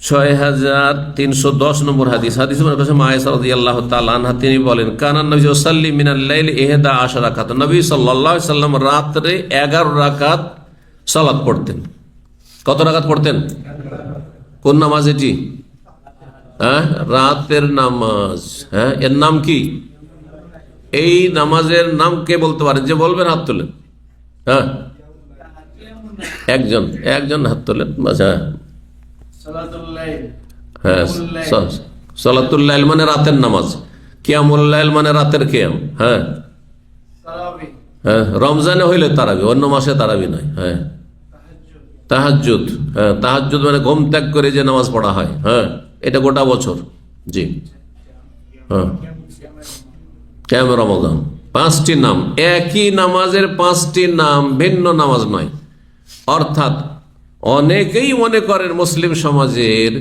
6310 নম্বর হাদিস। হাদিস মা আয়েশা রাদিয়াল্লাহু তাআলা আনহা তিনি বলেন, কানা নবী সাল্লি মিনাল লাইলি 11 রাকাত, নবী সাল্লাল্লাহু আলাইহি সাল্লাম রাতে 11 রাকাত সালাত পড়তেন। কত রাকাত পড়তেন? কোন নামাজ এটি? রাতের নামাজ। এর নাম কি? এই নামাজের নাম কে বলতে পারেন? যে বলবেন হাত তোলেন। একজন হাত তোলেন। সালাতুল লাইল মানে রাতের নামাজ, কিয়ামুল লাইল মানে রাতের কিয়াম। হ্যাঁ হ্যাঁ, রমজানে হইলে তারাবি, অন্য মাসে তারাবি নয়। হ্যাঁ, তাহাজ্জুদ, হ্যাঁ তাহাজ্জুদ মানে ঘুম ত্যাগ করে যে নামাজ পড়া হয়। হ্যাঁ, এটা গোটা বছর। জি হ্যাঁ, কিয়াম রমাদান, 5টি নাম, একই নামাজের 5টি নাম, ভিন্ন নামাজ নয়। অর্থাৎ অনেকেই মনে করেন মুসলিম সমাজের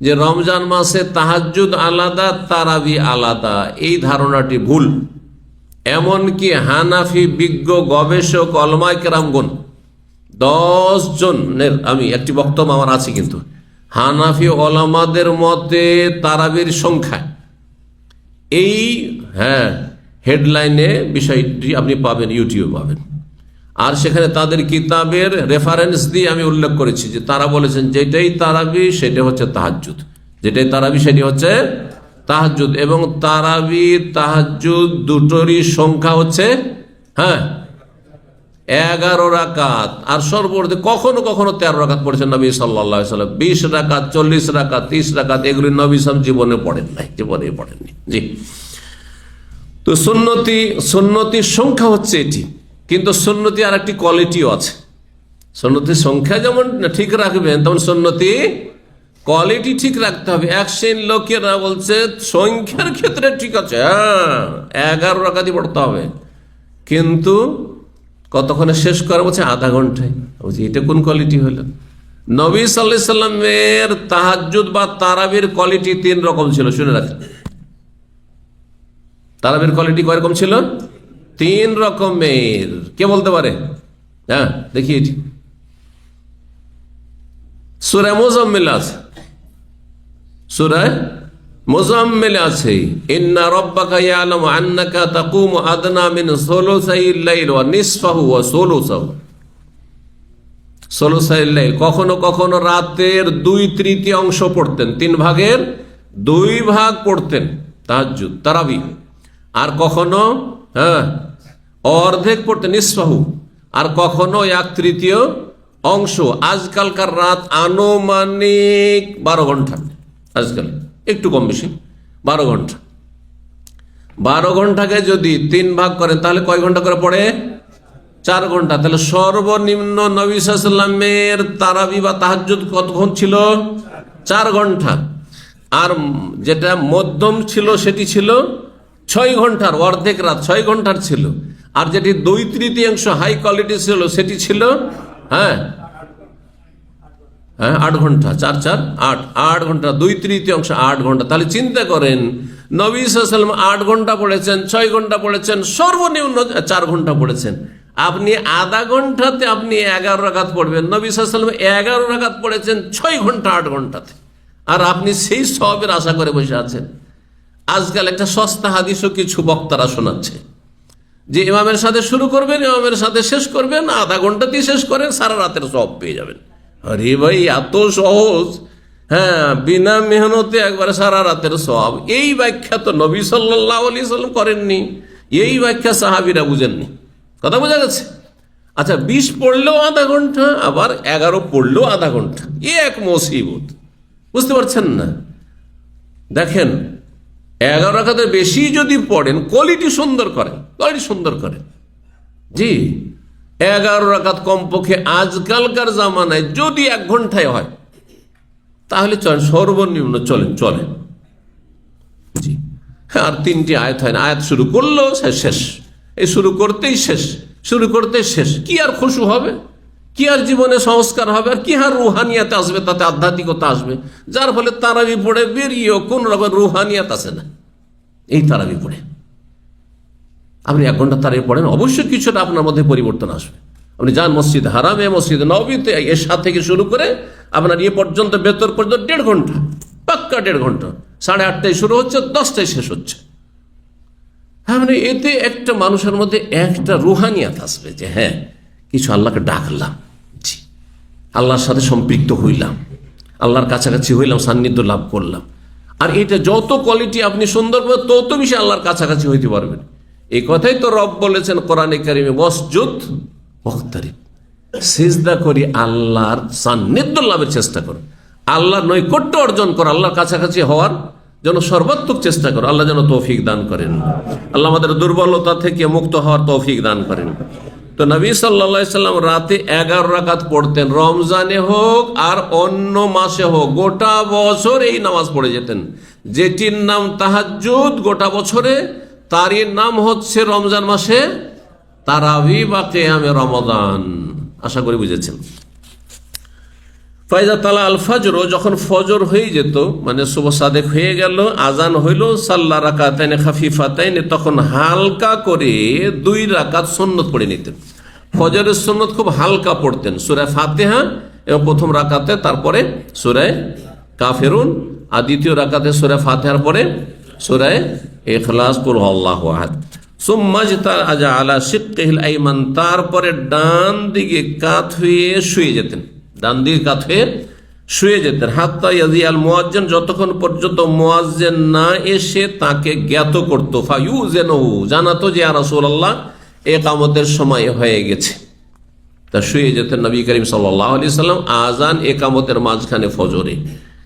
যে রমজান মাসে তাহাজ্জুদ আলাদা, তারাবি আলাদা। এই ধারণাটি ভুল। এমনকি হানাফি বিজ্ঞ গবেষক ওলামায়ে কেরামগণ 10 জনের আমি একটি বক্তব্য আমার আছে, কিন্তু হানাফি ওলামাদের মতে তারাবির সংখ্যা এই হ্যাঁ হেডলাইনে বিষয়টি আপনি পাবেন, ইউটিউবে পাবেন। আর সেখানে তাদের কিতাবের রেফারেন্স দিয়ে আমি উল্লেখ করেছি যে তারা বলেছেন যেটাই তারাবি সেটা হচ্ছে তাহাজ্জুদ, যেটাই তারাবি সেটি হচ্ছে তাহাজ্জুদ। এবং তারাবি তাহাজ্জুদ দুটোরই সংখ্যা হচ্ছে হ্যাঁ 11 রাকাত। আর সর্বর্ধে কখনো কখনো 13 রাকাত পড়েছেন নবী সাল্লাল্লাহু আলাইহি ওয়াসাল্লাম। 20 রাকাত, 40 রাকাত, 30 রাকাত এগুলি নবী সাল্লাল্লাহু জীবনে পড়েন নাই, জীবনে পড়েননি। জি, তো সুন্নতির সংখ্যা হচ্ছে এটি, কিন্তু সুন্নতি আর একটি কোয়ালিটিও আছে। সুন্নতির সংখ্যা যেমন ঠিক রাখবেন, তেমন সুন্নতি কোয়ালিটি ঠিক রাখতে হবে। এক শ্রেণীর লোকেরা বলছে সংখ্যার ক্ষেত্রে ঠিক আছে, হ্যাঁ 11 রাকাতই পড়তে হবে, কিন্তু কতক্ষণে শেষ করে বলছে আধা ঘন্টায়। বলছি এটা কোন কোয়ালিটি হলো? নবী সাল্লাল্লাহু আলাইহি সাল্লামের তাহাজ্জুদ বা তারাবির কোয়ালিটি 3 রকম ছিল, শুনে রাখেন। তারাবির কোয়ালিটি কয় রকম ছিল? 3 রকমের। কে বলতে পারে? হ্যাঁ দেখি, এটি সূরা মুজাম্মিল আছে, সূরা মুজাম্মিল আছে, ইন্না রাব্বাকা ইয়ালামু আন্নাকা তাকুমু আদনা মিন সুলুসাইল লাইল ওয়া নিসফাহু ওয়া সুলুসাহু। সুলুসাইল লাইল, কখনো কখনো রাতের 2/3 অংশ পড়তেন, 3 ভাগের 2 ভাগ পড়তেন তাহাজ্জুদ তারাবি। আর কখনো হ্যাঁ অর্ধেক পড়তেন নিসফাহু, আর কখনো 1/3 অংশ। আজকালকার রাত আনুমানিক 12 ঘন্টা, আজকাল একটু কম বেশি 12 ঘন্টা। 12 ঘন্টাকে যদি 3 ভাগ করেন তাহলে কয় ঘন্টা করে পড়ে? 4 ঘন্টা। তাহলে সর্বনিম্ন নবী সাল্লাল্লাহু আলাইহি ওয়াসাল্লামের তারাবি বা তাহাজ্জুদ কতক্ষণ ছিল? 4 ঘন্টা। আর যেটা মধ্যম ছিল সেটি ছিল 6 ঘন্টার, অর্ধেক রাত 6 ঘন্টার ছিল। আর যেটি 2/3 হাই কোয়ালিটি ছিল সেটি ছিল হ্যাঁ 8 ঘন্টা, 4 4 8, 8 ঘন্টা, 2/3 8 ঘন্টা। তাহলে চিন্তা করেন নবী সাল্লাল্লাহু আলাইহি ওয়াসাল্লাম 8 ঘন্টা পড়েছেন, 6 ঘন্টা পড়েছেন, সর্বনিম্ন 4 ঘন্টা পড়েছেন। আপনি আধা ঘন্টাতে আপনি 11 রাকাত পড়বেন, নবী সাল্লাল্লাহু আলাইহি ওয়াসাল্লাম 11 রাকাত পড়েছেন 6 ঘন্টা 8 ঘন্টাতে, আর আপনি সেই সওয়াবের আশা করে বসে আছেন। আজকাল একটা সস্তা হাদিসও কিছু বক্তারা শোনাচ্ছে যে ইমামের সাথে শুরু করবেন, ইমামের সাথে শেষ করবেন, আধা ঘন্টাতেই শেষ করেন, সারা রাতের সওয়াব পেয়ে যাবেন। আরে ভাই এত সহজ, হ্যাঁ বিনা মেহনতে একবারে সারা রাতের সওয়াব। এই ব্যাখ্যা তো নবী সাল্লাল্লাহু আলাইহি ওয়াসাল্লাম করেননি, এই ব্যাখ্যা সাহাবীরা বুঝেননি। কথা বোঝা গেছে? আচ্ছা 20 পড়লেও আধা ঘন্টা, আবার 11 পড়লেও আধা ঘন্টা, এ এক মুসিবত। বুঝতে পারছেন না? দেখেন 11 রাকাতের বেশি যদি পড়েন, কোয়ালিটি সুন্দর করেন, কোয়ালিটি সুন্দর করেন। জি 11 রাকাত কমপক্ষে আজকালকার জামানায় যদি 1 ঘন্টায় হয় তাহলে চলেন, সর্বনিম্ন চলেন। জি হ্যাঁ, আর 3টি আয়াত হয় না, আয়াত শুরু করলো শেষ, এই শুরু করতেই শেষ। কি আর খুশু হবে, কি আর জীবনে সংস্কার হবে, আর কি আর রুহানিয়াত আসবে, তাতে আধ্যাত্মিকতা আসবে, যার ফলে তারাবি পড়ে বেরিয়েও কোন রকম রুহানিয়াত আসে না। এই তারাবি পড়ে আপনি 1 ঘন্টা তারাবি পড়েন, অবশ্যই কিছুটা আপনার মধ্যে পরিবর্তন আসবে। আপনি যান মসজিদ হারামে, মসজিদ নববীতে, এশা থেকে শুরু করে আপনার পর্যন্ত বেতর পর্যন্ত 1.5 ঘন্টা, পাক্কা 1.5 ঘন্টা। 8:30টায় শুরু হচ্ছে, 10টায় শেষ হচ্ছে। হ্যাঁ মানে এতে একটা মানুষের মধ্যে একটা রুহানিয়াত আসবে যে হ্যাঁ কিছু আল্লাহকে ডাকলাম, জি আল্লাহর সাথে সম্পৃক্ত হইলাম, আল্লাহর কাছাকাছি হইলাম, সান্নিধ্য লাভ করলাম। আর এটা যত কোয়ালিটি আপনি সুন্দর করবেন তত বেশি আল্লাহর কাছাকাছি হইতে পারবেন। এই কথাই তো রব বলেছেন কোরআনে কারিমে, ওয়াসজুদ ওয়াকতারিব, সিজদা করি আল্লাহর সান্নিধ্য লাভের চেষ্টা করো, আল্লাহর নৈকট্য অর্জন করো, আল্লাহর কাছাকাছি হওয়ার যেন সর্বাত্মক চেষ্টা করো। আল্লাহ যেন তৌফিক দান করেন। আল্লাহ আমাদের দুর্বলতা থেকে মুক্ত হওয়ার তৌফিক দান করেন। তো নবী সাল্লাল্লাহু আলাইহি সাল্লাম রাতে 11 রাকাত পড়তেন, রমজানে হোক আর অন্য মাসে হোক, গোটা বছর এই নামাজ পড়ে যেতেন। যেটির নাম তাহাজ্জুদ গোটা বছরে, তারই নাম হচ্ছে রমজান মাসে তারাবি বা কিয়ামে রমাদান। আশা করি বুঝেছেন। ফাইজা তালা আল ফজর, যখন ফজর হয়ে যেত, মানে সুবহ সাদেক হয়ে গেল, আজান হইল, সাল্লা রাকাতাইন খাফিফাতাইন, তখন হালকা করে 2 রাকাত সুন্নত পড়ে নিতেন। ফজরের সুন্নত খুব হালকা পড়তেন, সূরা ফাতিহা এবং প্রথম রাকাতে, তারপরে সূরা কাফিরুন, আর দ্বিতীয় রাকাতে সূরা ফাতিহার পরে সূরা ইখলাস, কুল হুয়াল্লাহু আহাদ। সুম্মা জাতা আলা শিক্কিহিল আইমান, তারপরে ডান দিকে কাত হয়ে শুয়ে যেতেন, ডান দিকে কাত হয়ে শুয়ে যেতেন। হাত্তা ইয়াজি আল মুয়াজ্জিন, যতক্ষণ পর্যন্ত মুয়াজ্জিন না এসে তাকে জ্ঞাত করতো। ফায়ুযিনহু, জানাতো যে ইয়া রাসূলুল্লাহ ইকামতের সময় হয়ে গেছে। তা শুয়ে যেতেন নবী করিম সাল্লাল্লাহু আলাইহি সাল্লাম আজান ইকামতের মাঝখানে ফজরে।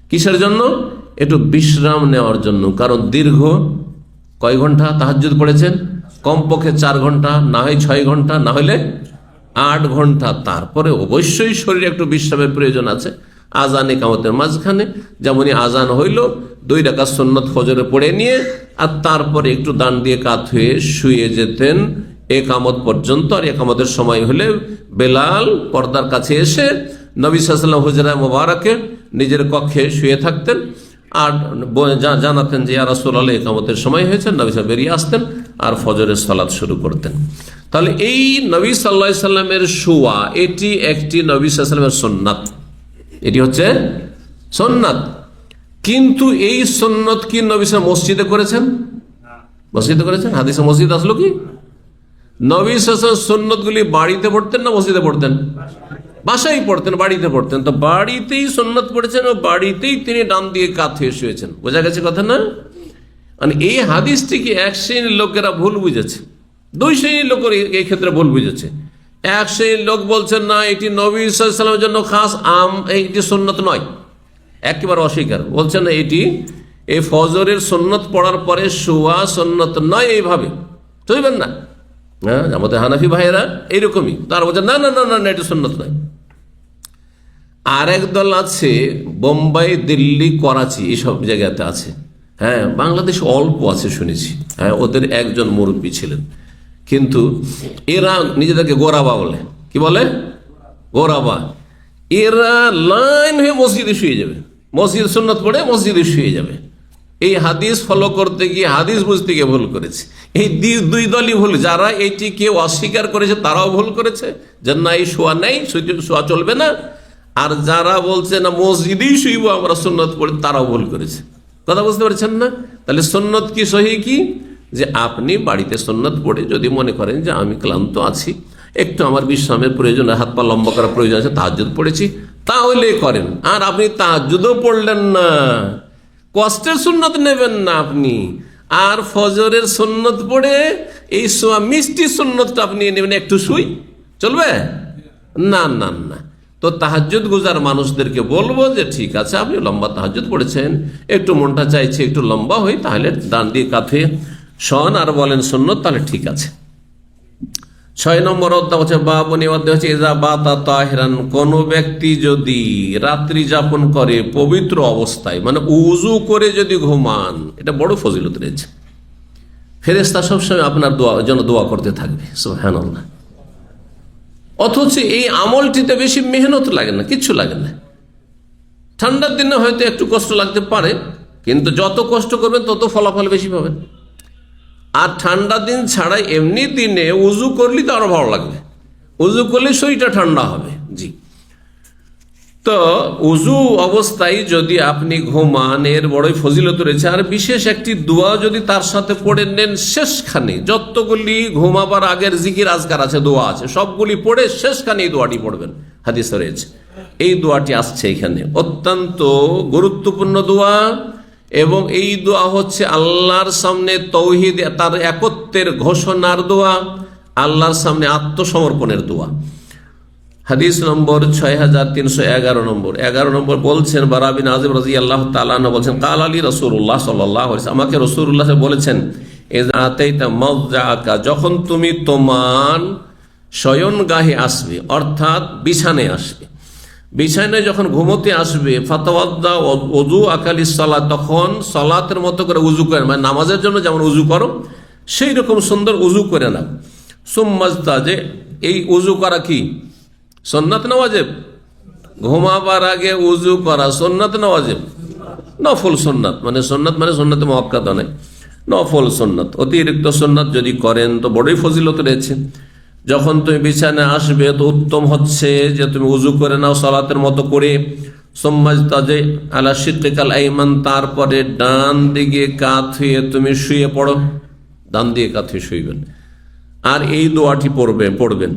কিসের জন্য? একটু বিশ্রাম নেওয়ার জন্য। কারণ দীর্ঘ কয় ঘন্টা তাহাজ্জুদ পড়েছেন? কমপক্ষে 4 ঘন্টা, না হয় 6 ঘন্টা, না হলে 8 ঘন্টা। তারপরে অবশ্যই শরীরে একটু বিশ্রামের প্রয়োজন আছে। আজান ইকামতের মাঝখানে যেমনই আজান হইল, 2 রাকাত সুন্নত ফজরে পড়ে নিয়ে আর তারপরে একটু ডান দিয়ে কাত হয়ে শুয়ে যেতেন একামত পর্যন্ত। আর একামতের সময় হলে বেলাল পর্দার কাছে এসে নবী সাল্লাল্লাহু আলাইহি ওয়াসাল্লাম হুজরা মুবারাকে নিজের কক্ষে শুয়ে থাকতেন আর জানাতেন যে ইয়া রাসূলুল্লাহ ইকামতের সময় হয়েছে। নবী সাল্লাল্লাহু বেরিয়ে আসতেন আর ফজরের সালাত শুরু করতেন। তাহলে এই নবী সাল্লাল্লাহু আলাইহি সাল্লামের শোয়া, এটি একটি নবী সাল্লাল্লাহু আলাইহি সাল্লামের সুন্নাত, এটি হচ্ছে সুন্নাত। কিন্তু এই সুন্নত কি নবী সাল্লাল্লাহু মসজিদে করেছেন? মসজিদে করেছেন? হাদিসে মসজিদ আসলো কি? নবী সাল্লাল্লাহু আলাইহি সুন্নতগুলি বাড়িতে পড়তেন না মসজিদে পড়তেন? বাসায় পড়তেন, বাড়িতে পড়তেন। তো বাড়িতেই সুন্নত পড়েছেন ও বাড়িতেই তিনি ডান দিয়ে কাত হয়ে শুয়েছেন। বোঝা গেছে কথা না? মানে এই হাদিসটিকে এক শ্রেণীর লোকেরা ভুল বুঝেছে, 2 শ্রেণীর লোকের এই ক্ষেত্রে ভুল বুঝেছে। এক শ্রেণীর লোক বলছেন না, এটি নবী সাল্লাল্লাহু আলাইহি ওয়াসাল্লামের জন্য খাস, এটি সুন্নত নয়, একেবারে অস্বীকার। বলছেন না, এটি এই ফজরের সুন্নত পড়ার পরে শোয়া সুন্নত নয়, এইভাবে চলবেন না। হ্যাঁ, আমাদের হানাফি ভাইয়েরা এইরকমই, তারা বলছেন না না না না, এটি সুন্নত নয়। আরেক দল আছে বোম্বাই, দিল্লি, করাচি, এইসব জায়গাতে আছে। হ্যাঁ, বাংলাদেশ অল্প আছে শুনেছি। হ্যাঁ, ওদের একজন মুরব্বী ছিলেন, কিন্তু এরা নিজেদেরকে গোরাবা বলে। কি বলে? গোরাবা। এরা লাইন হয়ে মসজিদে শুয়ে যাবে, মসজিদ সুন্নত পড়ে মসজিদে শুয়ে যাবে। এই হাদিস ফলো করতে গিয়ে, হাদিস বুঝতে গিয়ে ভুল করেছে। এই 2 দলই ভুল। যারা এটিকে অস্বীকার করেছে তারাও ভুল করেছে, যে না এই শোয়া নেই, শোয়া চলবে না। আর যারা বলছে না মসজিদেই শুইব আমরা সুন্নত পড়ে, তারাও ভুল করেছে। কথা বুঝতে পারছেন না? তাহলে সুন্নত কি সহি কি? যে আপনি বাড়িতে সুন্নত পড়ে যদি মনে করেন যে আমি ক্লান্ত আছি, একটু আমার বিশ্রামের প্রয়োজন, হাত পা লম্বা করার প্রয়োজন আছে, তাহাজ্জুদ পড়েছি, তাহলে করেন। আর আপনি তাহাজ্জুদও পড়লেন না, কষ্টের সুন্নত নেবেন না আপনি, আর ফজরের সুন্নত পড়ে এই মিষ্টি সুন্নতটা আপনি নেবেন, একটু শুই, চলবে না? না না। তো তাহাজ্জুদ গুজার মানুষদেরকে বলবো যে ঠিক আছে, আপনি লম্বা তাহাজ্জুদ পড়েছেন, একটু মনটা চাইছে একটু লম্বা হই, তাহলে ডান দিয়ে কাঁথে শোন আর বলেন সুন্নত, তাহলে ঠিক আছে। 6 নম্বর অধ্যায় হচ্ছে বাবনী অধ্যায় হচ্ছে ইজা বাতা তাহিরান, কোন ব্যক্তি যদি রাত্রি যাপন করে পবিত্র অবস্থায়, মানে উযু করে যদি ঘুমান, এটা বড় ফজিলত রয়েছে। ফেরেশতা সবসময় আপনার জন্য দোয়া করতে থাকবে, সুবহানাল্লাহ। অথচ এই আমলটিতে বেশি মেহনত লাগে না, কিচ্ছু লাগে না। ঠান্ডার দিনে হয়তো একটু কষ্ট লাগতে পারে, কিন্তু যত কষ্ট করবেন তত ফলাফল বেশি পাবেন। আর ঠান্ডা দিন ছাড়া এমনি দিনে উযু করলে তো আরো ভালো লাগবে, উযু করলে শরীরটা ঠান্ডা হবে। জি, তো উযু অবস্থায় যদি আপনি ঘুমান, এর বড়ই ফজিলত রয়েছে। আর বিশেষ একটি দোয়া যদি তার সাথে পড়ে নেন, শেষখানে যতগুলি ঘুমাবার আগের জিকির আজকার আছে, দোয়া আছে, সবগুলি পড়ে শেষখানে এই দোয়াটি পড়বেন, হাদিসে রয়েছে। এই দোয়াটি আসছে এখানে, অত্যন্ত গুরুত্বপূর্ণ দোয়া। এবং এই দোয়া হচ্ছে আল্লাহর সামনে তৌহিদ, তার একত্বের ঘোষণার দোয়া, আল্লাহর সামনে আত্মসমর্পণের দোয়া। হাদিস নম্বর 6311 নম্বর। 11 নম্বর বলছেন বারা বিন আযিব রাদিয়াল্লাহু তাআলা আনহু বলছেন কাল আলী রাসূলুল্লাহ সাল্লাল্লাহু আলাইহি ওয়াসাল্লাম, আমাকে রাসূলুল্লাহ বলেছেন, ইযা আতাইতা মাযআকা, যখন তুমি তোমার শয়নগাহে আসবে, অর্থাৎ বিছানায় আসবে, বিছানায় যখন ঘুমোতে আসবে, ফাতাওয়াদ্দা ওযু আকালিস সালাত, তখন সালাতের মতো করে উযু করে, মানে নামাজের জন্য যেমন উযু করো সেই রকম সুন্দর উযু করে নাও। সুম্মাজতাজে, এই উযু করা কি সুন্নাত না ওয়াজিব? ঘুমাবার আগে উযু করা সুন্নাত না ওয়াজিব? নফল সুন্নাত, মানে সুন্নাত মানে সুন্নাতে মুআক্কাদা নয়, নফল সুন্নাত। অতিরিক্ত সুন্নাত যদি করেন তো বড়ই ফজিলত রয়েছে। যখন তুমি বিছানায় আসবে তো উত্তম হচ্ছে যে তুমি উযু করে নাও সালাতের মতো করে। সুম্মাজতাজে আলা শিক্কিকাল আইমান, তারপরে ডান দিকে কাত হয়ে তুমি শুয়ে পড়ো, ডান দিকে কাত হয়ে শুইবেন আর এই দোয়াটি পড়বেন।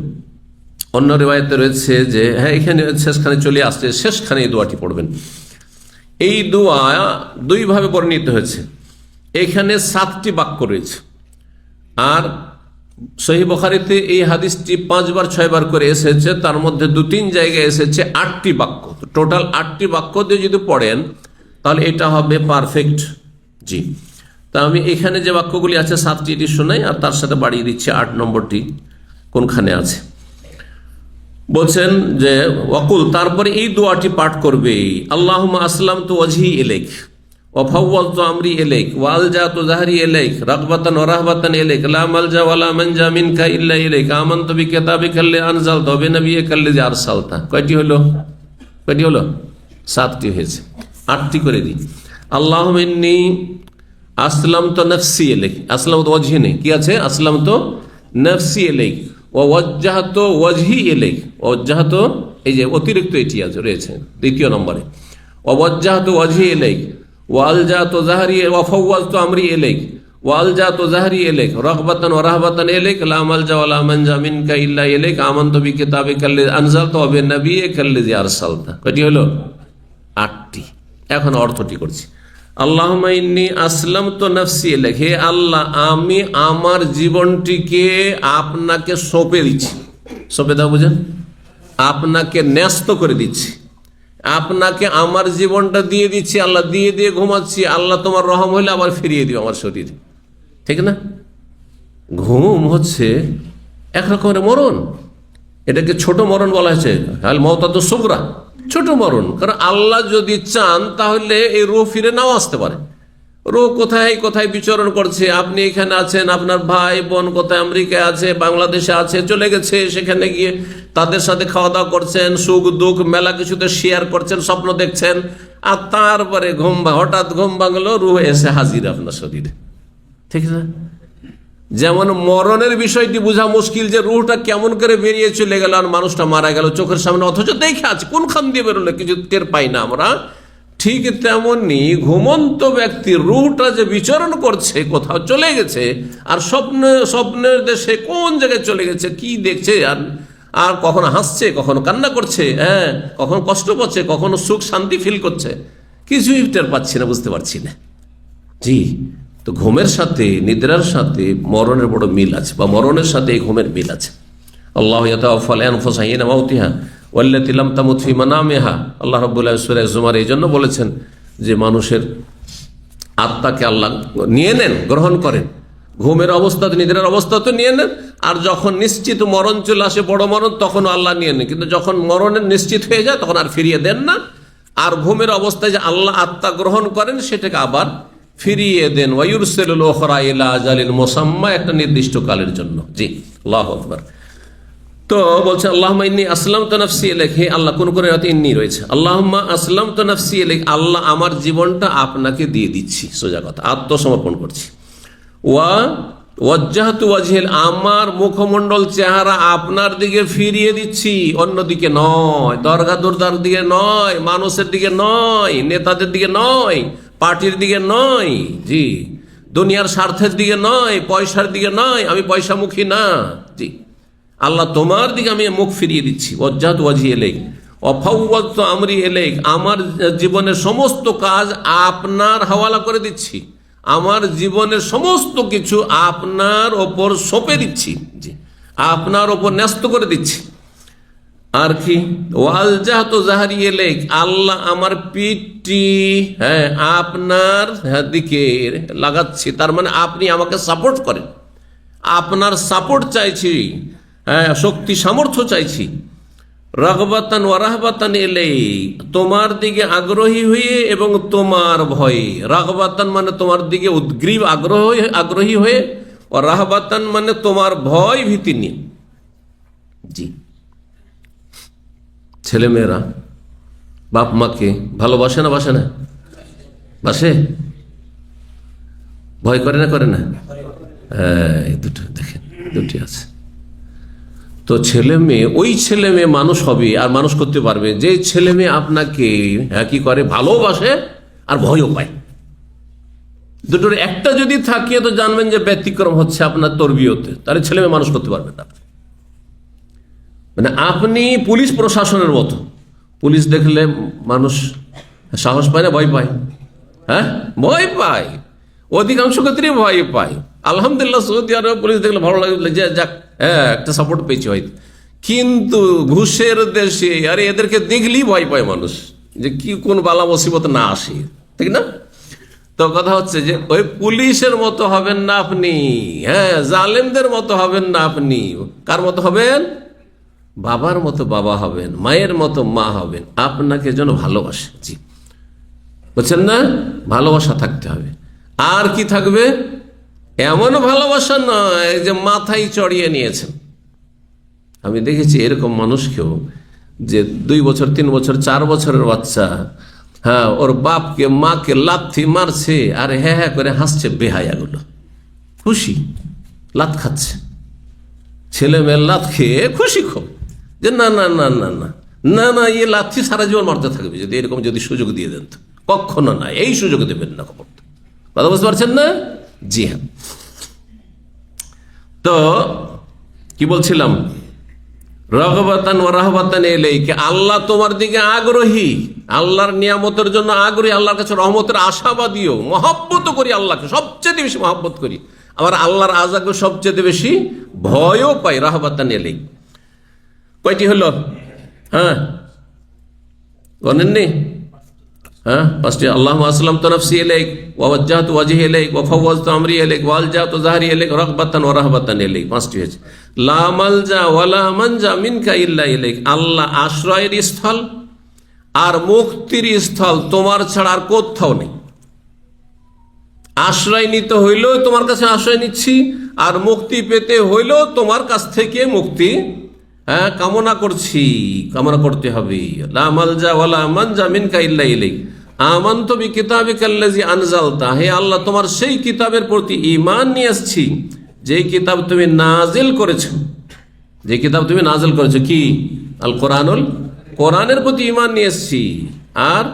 অন্য রিওয়ায়াতে রয়েছে যে হ্যাঁ, এখানে শেষখানে চলে আসছে, শেষখানে এই দোয়াটি পড়বেন। এই দোয়া দুইভাবে বর্ণিত হয়েছে, এখানে 7টি বাক্য রয়েছে, আর সহিহ বুখারীতে এই হাদিসটি 5বার 6বার করে এসেছে, তার মধ্যে 2-3 জায়গায় এসেছে 8টি বাক্য। টোটাল 8টি বাক্য দিয়ে যদি পড়েন তাহলে এটা হবে পারফেক্ট। জি, তা আমি এখানে যে বাক্যগুলি আছে 7টি এটি শোনাই, আর তার সাথে বাড়িয়ে দিচ্ছি 8 নম্বরটি কোনখানে আছে। বলছেন যে ওয়াকুল, তারপরে এই দোয়াটি পাঠ করবে, আল্লাহুম্মা আসলামতু ওয়াজহি ইলাইক ওয়া ফাওয়াযতু আমরি ইলাইক ওয়া আলজাতু যাহরি ইলাইক রাগবাতান ওয়া রাহবাতান ইলাইক লা মালজা ওয়া লা মানজা মিনকা ইল্লা ইলাইক আমানতু বিকিতাবিকাল্লি আনজালতা ওয়া বিনাবিয়িকাল্লি আরসালতা। কয়টি হলো? 7টি হয়েছে, 8টি করে দিই। আল্লাহুম্মা ইন্নী আসলামতু নাফসি ইলাইক, আসলামতু ওয়াজহি নেই, কি আছে? আসলামতু নাফসি ইলাইক ওয়া ওয়াজ্জাহতু ওয়াজহি ইলাইক, ওয়াজ্জাহতু এই যে অতিরিক্ত এটি আছে রয়েছে 2য় নম্বরে, ওয়া ওয়াজ্জাহতু ওয়াজহি ইলাইক ওয়া আলজাতু যাহরি ওয়া ফাওয়াযতু আমরি ইলাইক ওয়া আলজাতু যাহরি ইলাইক রাগবাতান ওয়া রাহবাতান ইলাইক লা মালজা ওয়া লা মানজা মিনকা ইল্লা ইলাইক আমানতু বিকিতাবিকাল্লি আনজালতা ওয়া বিনাবিয়িকাল্লি আরসালতা। কয়টি হলো? 8টি। এখন অর্থটি করছি। আল্লাহুম্মা ইন্নী আসলামতু নাফসি ইলাইক, হে আল্লাহ আমি আমার জীবনটিকে আপনাকে সঁপে দিচ্ছি। সঁপে দাও বুঝেন, আপনাকে ন্যস্ত করে দিচ্ছি, আপনাকে আমার জীবনটা দিয়ে দিচ্ছি আল্লাহ, দিয়ে দিয়ে ঘুমাচ্ছি। আল্লাহ তোমার রহম হলে আবার ফিরিয়ে দিও আমার শরীরে, ঠিক না? ঘুম হচ্ছে এক রকমের মরণ, এটাকে ছোট মরণ বলা হয়েছে, আল মাউতাতুস সুগরা, ছোট মরণ। কারণ আল্লাহ যদি চান তাহলে এই রূহ ফিরে নাও আসতে পারে। রূহ কোথায় কোথায় বিচরণ করছে, আপনি এখানে আছেন, আপনার ভাই বোন কোথায় আমেরিকায় আছে, বাংলাদেশে আছে, চলে গেছে, সেখানে গিয়ে তাদের সাথে খাওয়া দাওয়া করছেন, সুখ দুঃখ মেলা কিছুতে শেয়ার করছেন, স্বপ্ন দেখছেন, আর তারপরে হঠাৎ ঘুম ভাঙলো, রূহ এসে হাজির আপনার শরীরে, ঠিক না? যেমন মরণের বিষয়টি বোঝা মুশকিল, যে রূহটা কেমন করে বেরিয়ে চলে গেল আর মানুষটা মারা গেল চোখের সামনে, অথচ দেখে আছে কোনখান দিয়ে বেরোলে কিছু টের পাই না আমরা। ঠিক তেমনি ঘুমন্ত ব্যক্তির রূহটা যে বিচরণ করছে, কোথাও চলে গেছে, আর স্বপ্নের দেশে কোন জায়গায় চলে গেছে, কি দেখছে, আর কখনো হাসছে, কখনো কান্না করছে, হ্যাঁ, কখনো কষ্ট পাচ্ছে, কখনো সুখ শান্তি ফিল করছে, কিছুই টের পাচ্ছি না, বুঝতে পারছি না। জি, তো ঘুমের সাথে নিদ্রার সাথে মরণের বড় মিল আছে, বা মরণের সাথে এই ঘুমের মিল আছে। আল্লাহু ইয়াতাওয়াফাল আনফুসা হিনা মাউতিহা ওয়াল্লাতী লাম তামুত ফি মানামিহা। আল্লাহ রাব্বুল আলামিন সূরা জুমার এই জন্য বলেছেন যে মানুষের আত্মাকে আল্লাহ নিয়ে নেন, গ্রহণ করেন, ঘুমের অবস্থাতে নিদ্রার অবস্থাতে নিয়ে নেন, আর যখন নিশ্চিত মরণ চলে আসে, বড় মরণ, তখন আল্লাহ নিয়ে নেন। কিন্তু যখন মরণের নিশ্চিত হয়ে যায় তখন আর ফিরিয়ে দেন না। আর ঘুমের অবস্থায় যে আল্লাহ আত্মা গ্রহণ করেন সেটাকে আবার ফিরিয়ে দেন। ওয়ায়ুরসিলুল উখরা ইলা আজালিন মুসাম্মা, একটা নির্দিষ্ট কালের জন্য। জি, আল্লাহু আকবার। তো বলছে আল্লাহুম্মা ইন্নী আসলামতু নাফসি ইলাইক, হে আল্লাহ, কোন কোন রাতে ইন্নী রয়েছে, আল্লাহুম্মা আসলামতু নাফসি ইলাইক, আল্লাহ আমার জীবনটা আপনাকে দিয়ে দিচ্ছি, সোজা কথা, আত্মসমর্পণ করছি। ওয়া ওয়াজ্জাহতু ওয়াজহি, আমার মুখমণ্ডল চেহারা আপনার দিকে ফিরিয়ে দিচ্ছি, অন্যদিকে নয়, দরগা দুর্দার দিকে নয়, মানুষের দিকে নয়, নেতাদের দিকে নয়, পার্টির দিকে নয়, জি, দুনিয়ার স্বার্থের দিকে নয়, পয়সার দিকে নয়, আমি পয়সামুখী না। জি, আল্লাহ তোমার দিকে আমি মুখ ফিরিয়ে দিচ্ছি। ওয়াজ্জাহতু ওয়াজহি ইলাইক ওয়া ফাওয়াযতু আমরি ইলাইক, আমার জীবনের সমস্ত কাজ আপনার হাওয়ালা করে দিচ্ছি, আমার জীবনের সমস্ত কিছু আপনার ওপর সঁপে দিচ্ছি, জি, আপনার ওপর ন্যস্ত করে দিচ্ছি। আর কি ওয়াল জাহতু জাহরি ইলাইক, আল্লাহ আমার পিঠটি আপনার দিকে লাগাচ্ছি, তার মানে আপনি আমাকে সাপোর্ট করেন, আপনার সাপোর্ট চাইছি, শক্তি সামর্থ্য চাইছি। রাগবাতান ওয়া রাহবাতান ইলাইক, তোমার দিকে আগ্রহী হয়ে এবং তোমার ভয়ে। রাগবাতান মানে তোমার দিকে উদ্গ্রীব আগ্রহী হয়ে, ও রাহবাতান মানে তোমার ভয় ভীতি নিয়ে। জি, ছেলেমেয়েরা বাপ মাকে ভালোবাসে না বাসে না? বাসে? ভয় করে না করে না? এই দুটো দেখেন, দুটি আছে। তো ছেলে মেয়ে, ওই ছেলে মেয়ে মানুষ হবে আর মানুষ করতে পারবে যে ছেলে মেয়ে আপনাকে কি করে, ভালোবাসে আর ভয়ও পায়। দুটোর একটা যদি থাকে তো জানবেন যে ব্যতিক্রম হচ্ছে আপনার তরবিয়তে, তাহলে ছেলে মেয়ে মানুষ করতে পারবেন না। মানে আপনি পুলিশ প্রশাসনের মতো, পুলিশ দেখলে মানুষ সাহস পায় না ভয় পায়? ভয় পায়, অধিকাংশ ক্ষেত্রে ভয় পায়। আলহামদুলিল্লাহ সৌদি আরবে পুলিশ দেখলে ভালো লাগে যে যাক, একটা সাপোর্ট পেয়েছি হয়তো। কিন্তু ঘুষের দেশে আরে এদেরকে দেখলেই ভয় পায় মানুষ, যে কি কোন বালা মুসিবত না আসে, ঠিক না? তো কথা হচ্ছে যে ওই পুলিশের মতো হবেন না আপনি, জালেমদের মতো হবেন না আপনি। কার মতো হবেন? বাবার মতো বাবা হবেন, মায়ের মতো মা হবেন, আপনাকে যেন ভালোবাসে। জি, বুঝছেন না? ভালোবাসা থাকতে হবে। আর কি থাকবে? এমন ভালোবাসা নয় যে মাথায় চড়িয়ে নিয়েছেন। আমি দেখেছি এরকম মানুষকেও, যে 2 বছর 3 বছর 4 বছরের বাচ্চা ওর বাপকে মাকে লাথি মারছে আর হ্যাঁ করে হাসছে, বেহায়াগুলো খুশি, লাত খাচ্ছে। ছেলে মেয়ের লাত খেয়ে খুশি খুব, যে না না না না না না না এই লাথি সারা জীবন মারতে থাকবে যদি এরকম যদি সুযোগ দিয়ে দেন। তো কখনো না, এই সুযোগ দেবেন না। খবর কথা বুঝতে পারছেন না? জি হ্যাঁ। তো কি বলছিলাম? রাগবাতান ওয়া রাহবাতান ইলাইকা, আল্লাহ তোমার দিকে আগ্রহী, আল্লাহর নিয়ামতের জন্য আগ্রহী, আল্লাহর কাছে রহমতের আশাবাদীও, মহব্বত করি, আল্লাহকে সবচেয়ে বেশি মহব্বত করি, আবার আল্লাহর আযাবকে সবচেয়ে বেশি ভয়ও পাই। রাহবাতান ইলাইকা কয়টি হলো? বলেননি? 5টি। আল্লাহুম্মা আসলামতু নাফসি ইলাইক ওয়া ওয়াজ্জাহতু ওয়াজহি ইলাইক ওয়া ফাওয়াযতু আমরি ইলাইক ওয়া আলজাতু যাহরি ইলাইক রাগবাতান ওয়া রাহবাতান ইলাইক। 5টি হয়েছে। লা মালজা ওয়া লা মানজা মিনকা ইল্লা ইলাইক, আল্লাহ আশ্রয়ের স্থল আর মুক্তির স্থল তোমার ছাড়া আর কোথাও নেই। আশ্রয় নিতে হইলেও তোমার কাছে আশ্রয় নিচ্ছি, আর মুক্তি পেতে হইলেও তোমার কাছ থেকে মুক্তি কামনা করছি, কামনা করতে হবে। লা মালজা ওয়া লা মানজা মিনকা ইল্লা ইলাইক আমানতু বিকিতাবিকাল্লাযী আনজালতা, হে আল্লাহ তোমার সেই কিতাবের প্রতি ঈমান নিয়ে আসছি যেই কিতাব তুমি নাজিল করেছো, যে কিতাব তুমি নাজিল করেছো কি? আল কোরআনুল, কোরআনের প্রতি ঈমান নিয়ে আসছি। আর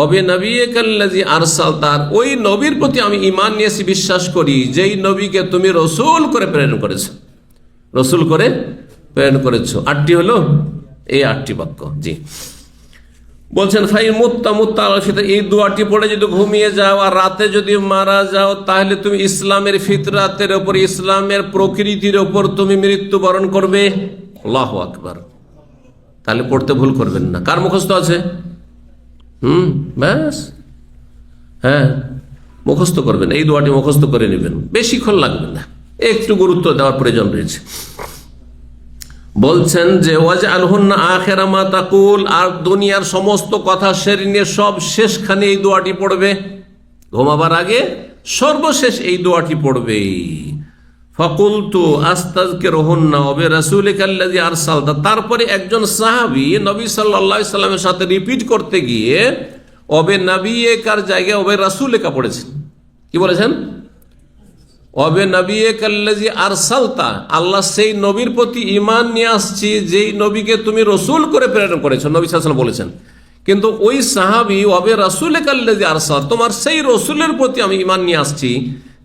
অবিনবিয়িকাল্লাযী আরসালতা, ওই নবীর প্রতি আমি ঈমান নিয়ে আসি, বিশ্বাস করি যেই নবীকে তুমি রসূল করে প্রেরণ করেছো, রসূল করে প্রেরণ করেছো। 8টি হলো, এই 8টি বাক্য। জি বলছেন ফাই মুত্তা মুত্তা আল ফিতরা, এই দোয়াটি পড়ে যদি ঘুমিয়ে যাও আর রাতে যদি মারা যাও, তাহলে তুমি ইসলামের ফিতরাতের উপর, ইসলামের প্রকৃতির উপর তুমি মৃত্যুবরণ করবে। আল্লাহু আকবার। তাহলে পড়তে ভুল করবেন না। কার মুখস্থ আছে? ব্যাস, মুখস্থ করবেন, এই দোয়াটি মুখস্থ করে নেবেন, বেশিক্ষণ লাগবে না, একটু গুরুত্ব দেওয়ার প্রয়োজন রয়েছে। বলছেন যে ওয়াজআলহুন্না আখিরা মা তাকুল, আর দুনিয়ার সমস্ত কথা সেরে নিয়ে সব শেষখানে এই দোয়াটি পড়বে, ঘুমাবার আগে সর্বশেষ এই দোয়াটি পড়বে। ফাকুলতু আস্তাযকিরুহুন্না ওয়া বিরাসূলিকাল্লাযী আরসালতা, তারপরে একজন সাহাবী নবী সাল্লাল্লাহু আলাইহি সাল্লামের সাথে রিপিট করতে গিয়ে ওবে নবিয়িকার জায়গায় ওবে রাসূলিকা পড়েছেন। কি বলেছেন? ওবে নবিয়িকাল্লাযী আরসালতা, আল্লাহ সেই নবীর প্রতি ঈমান নিয়ে আসছি যেই নবীকে তুমি রসূল করে প্রেরণ করেছো, নবী সাল্লাল্লাহু আলাইহি ওয়াসাল্লাম বলেছেন। কিন্তু ওই সাহাবী ওবে রাসূলিকাল্লাযী আরসাল, তোমার সেই রসূলের প্রতি আমি ঈমান নিয়ে আসছি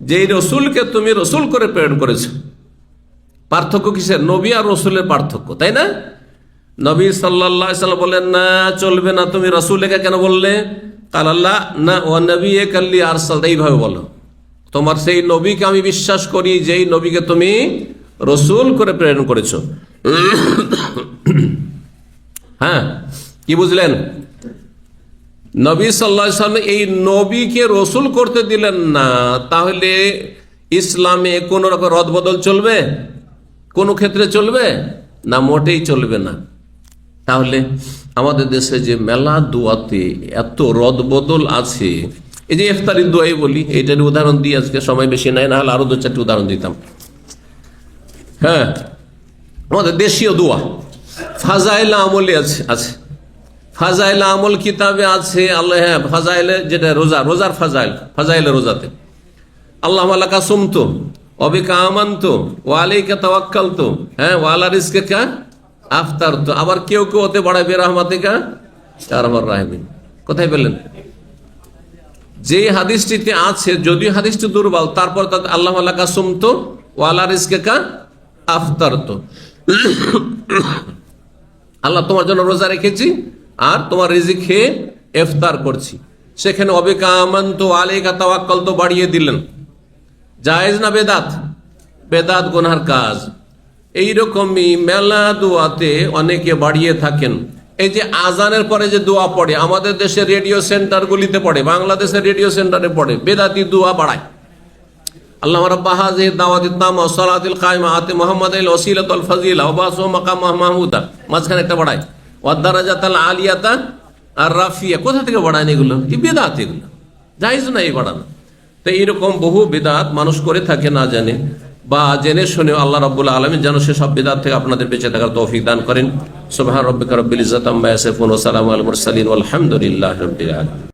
যেই রসূলকে তুমি রসূল করে প্রেরণ করেছো। পার্থক্য কিসের? নবী আর রসূলের পার্থক্য, তাই না? নবী সাল্লাল্লাহু আলাইহি ওয়াসাল্লাম বললেন না চলবে না, তুমি রসূলকে কেন বললে? কাল আল্লাহ না ওয়া নবিয়িকাল্লাযী আরসাল, এইভাবে বলো, তোমার সেই নবীকে আমি বিশ্বাস করি যেই নবীকে তুমি রসূল করে প্রেরণ করেছো। হ্যাঁ, কি বুঝলেন? নবী সাল্লাল্লাহু আলাইহি ওয়াসাল্লাম এই নবীকে রসুল করতে দিলেন না, তাহলে ইসলামে কোন রকম রদবদল চলবে? কোন ক্ষেত্রে চলবে না? মোটেই চলবে না। তাহলে আমাদের দেশে যে মেলা দোয়াতে এত রদবদল আছে, এই যে ইফতারির দোয়াই বলি, এইটার উদাহরণ দিই আজকে, সময় বেশি নাই, না হলে আরো 2-4টি উদাহরণ দিতাম। হ্যাঁ, আমাদের দেশীয় দোয়া ফাজাইল আমলে আছে, ফাজাইল আমল কিতাবে আছে। আল্লাহ, হ্যাঁ, ফাজাইলে যেটা রোজার ফাজাইলে রোজাতে আল্লাহ আলাকা সুমতো অবিকা আমানতো ওয়া আলাইকা তাওয়াক্কালতো, হ্যাঁ, ওয়া আলা রিজকিকা আফতারতো। আবার কেউ কেউ ওতে বাড়ায় বিরহমাতিকা ইয়া আরহামার রাহিমিন। কোথায় পেলেন? যে হাদিসটিতে আছে, যদিও হাদিসটি দুর্বল, তারপর আল্লাহ আলাকা সুমতো ওয়া আলা রিজকিকা আফতারতো, আল্লাহ তোমার জন্য রোজা রেখেছি আর তোমার রিজিক খেয়ে ইফতার করছি। সেখানে অবিকা আমানতো আলাইকা তাওয়াক্কালতো বাড়িয়ে দিলেন। জায়েজ না বেদাত? বেদাত, গুনার কাজ। এইরকমই মেলা দোয়াতে অনেকে বাড়িয়ে থাকেন। এই যে আজানের পরে যে দোয়া পড়ে, আমাদের দেশের রেডিও সেন্টারগুলিতে পড়ে, বাংলাদেশের রেডিও সেন্টারে পড়ে, বেদাতি দোয়া বাড়ায়। আল্লাহ রাব্বা হাযিহি দাওয়াতিত তাম্মা ওয়াস সালাতিল কায়মা আতি মুহাম্মাদিল ওয়াসিলাতুল ফাযিলা ওয়া বাসু মাকামা মাহমুদা, মাঝখানে একটা বাড়ায়, ওয়াদ দারাজাতাল আলিয়াতা আর রাফিয়া। কোথা থেকে বাড়ায় এগুলো? এই বেদাত, এগুলো জায়েজ না এই বাড়ানো। তো এইরকম বহু বিদআত মানুষ করে থাকে না জানে বা জেনে শুনে। আল্লাহ রাব্বুল আলামিন যেন সেসব বিদআত থেকে আপনাদের বেঁচে থাকার তৌফিক দান করেন। সুবহান রাব্বিকা রাব্বিল ইজ্জাতি আম্মা ইয়াসিফুন ওয়া সালামুন আলাল মুরসালিন ওয়াল হামদুলিল্লাহি রাব্বিল আলামিন।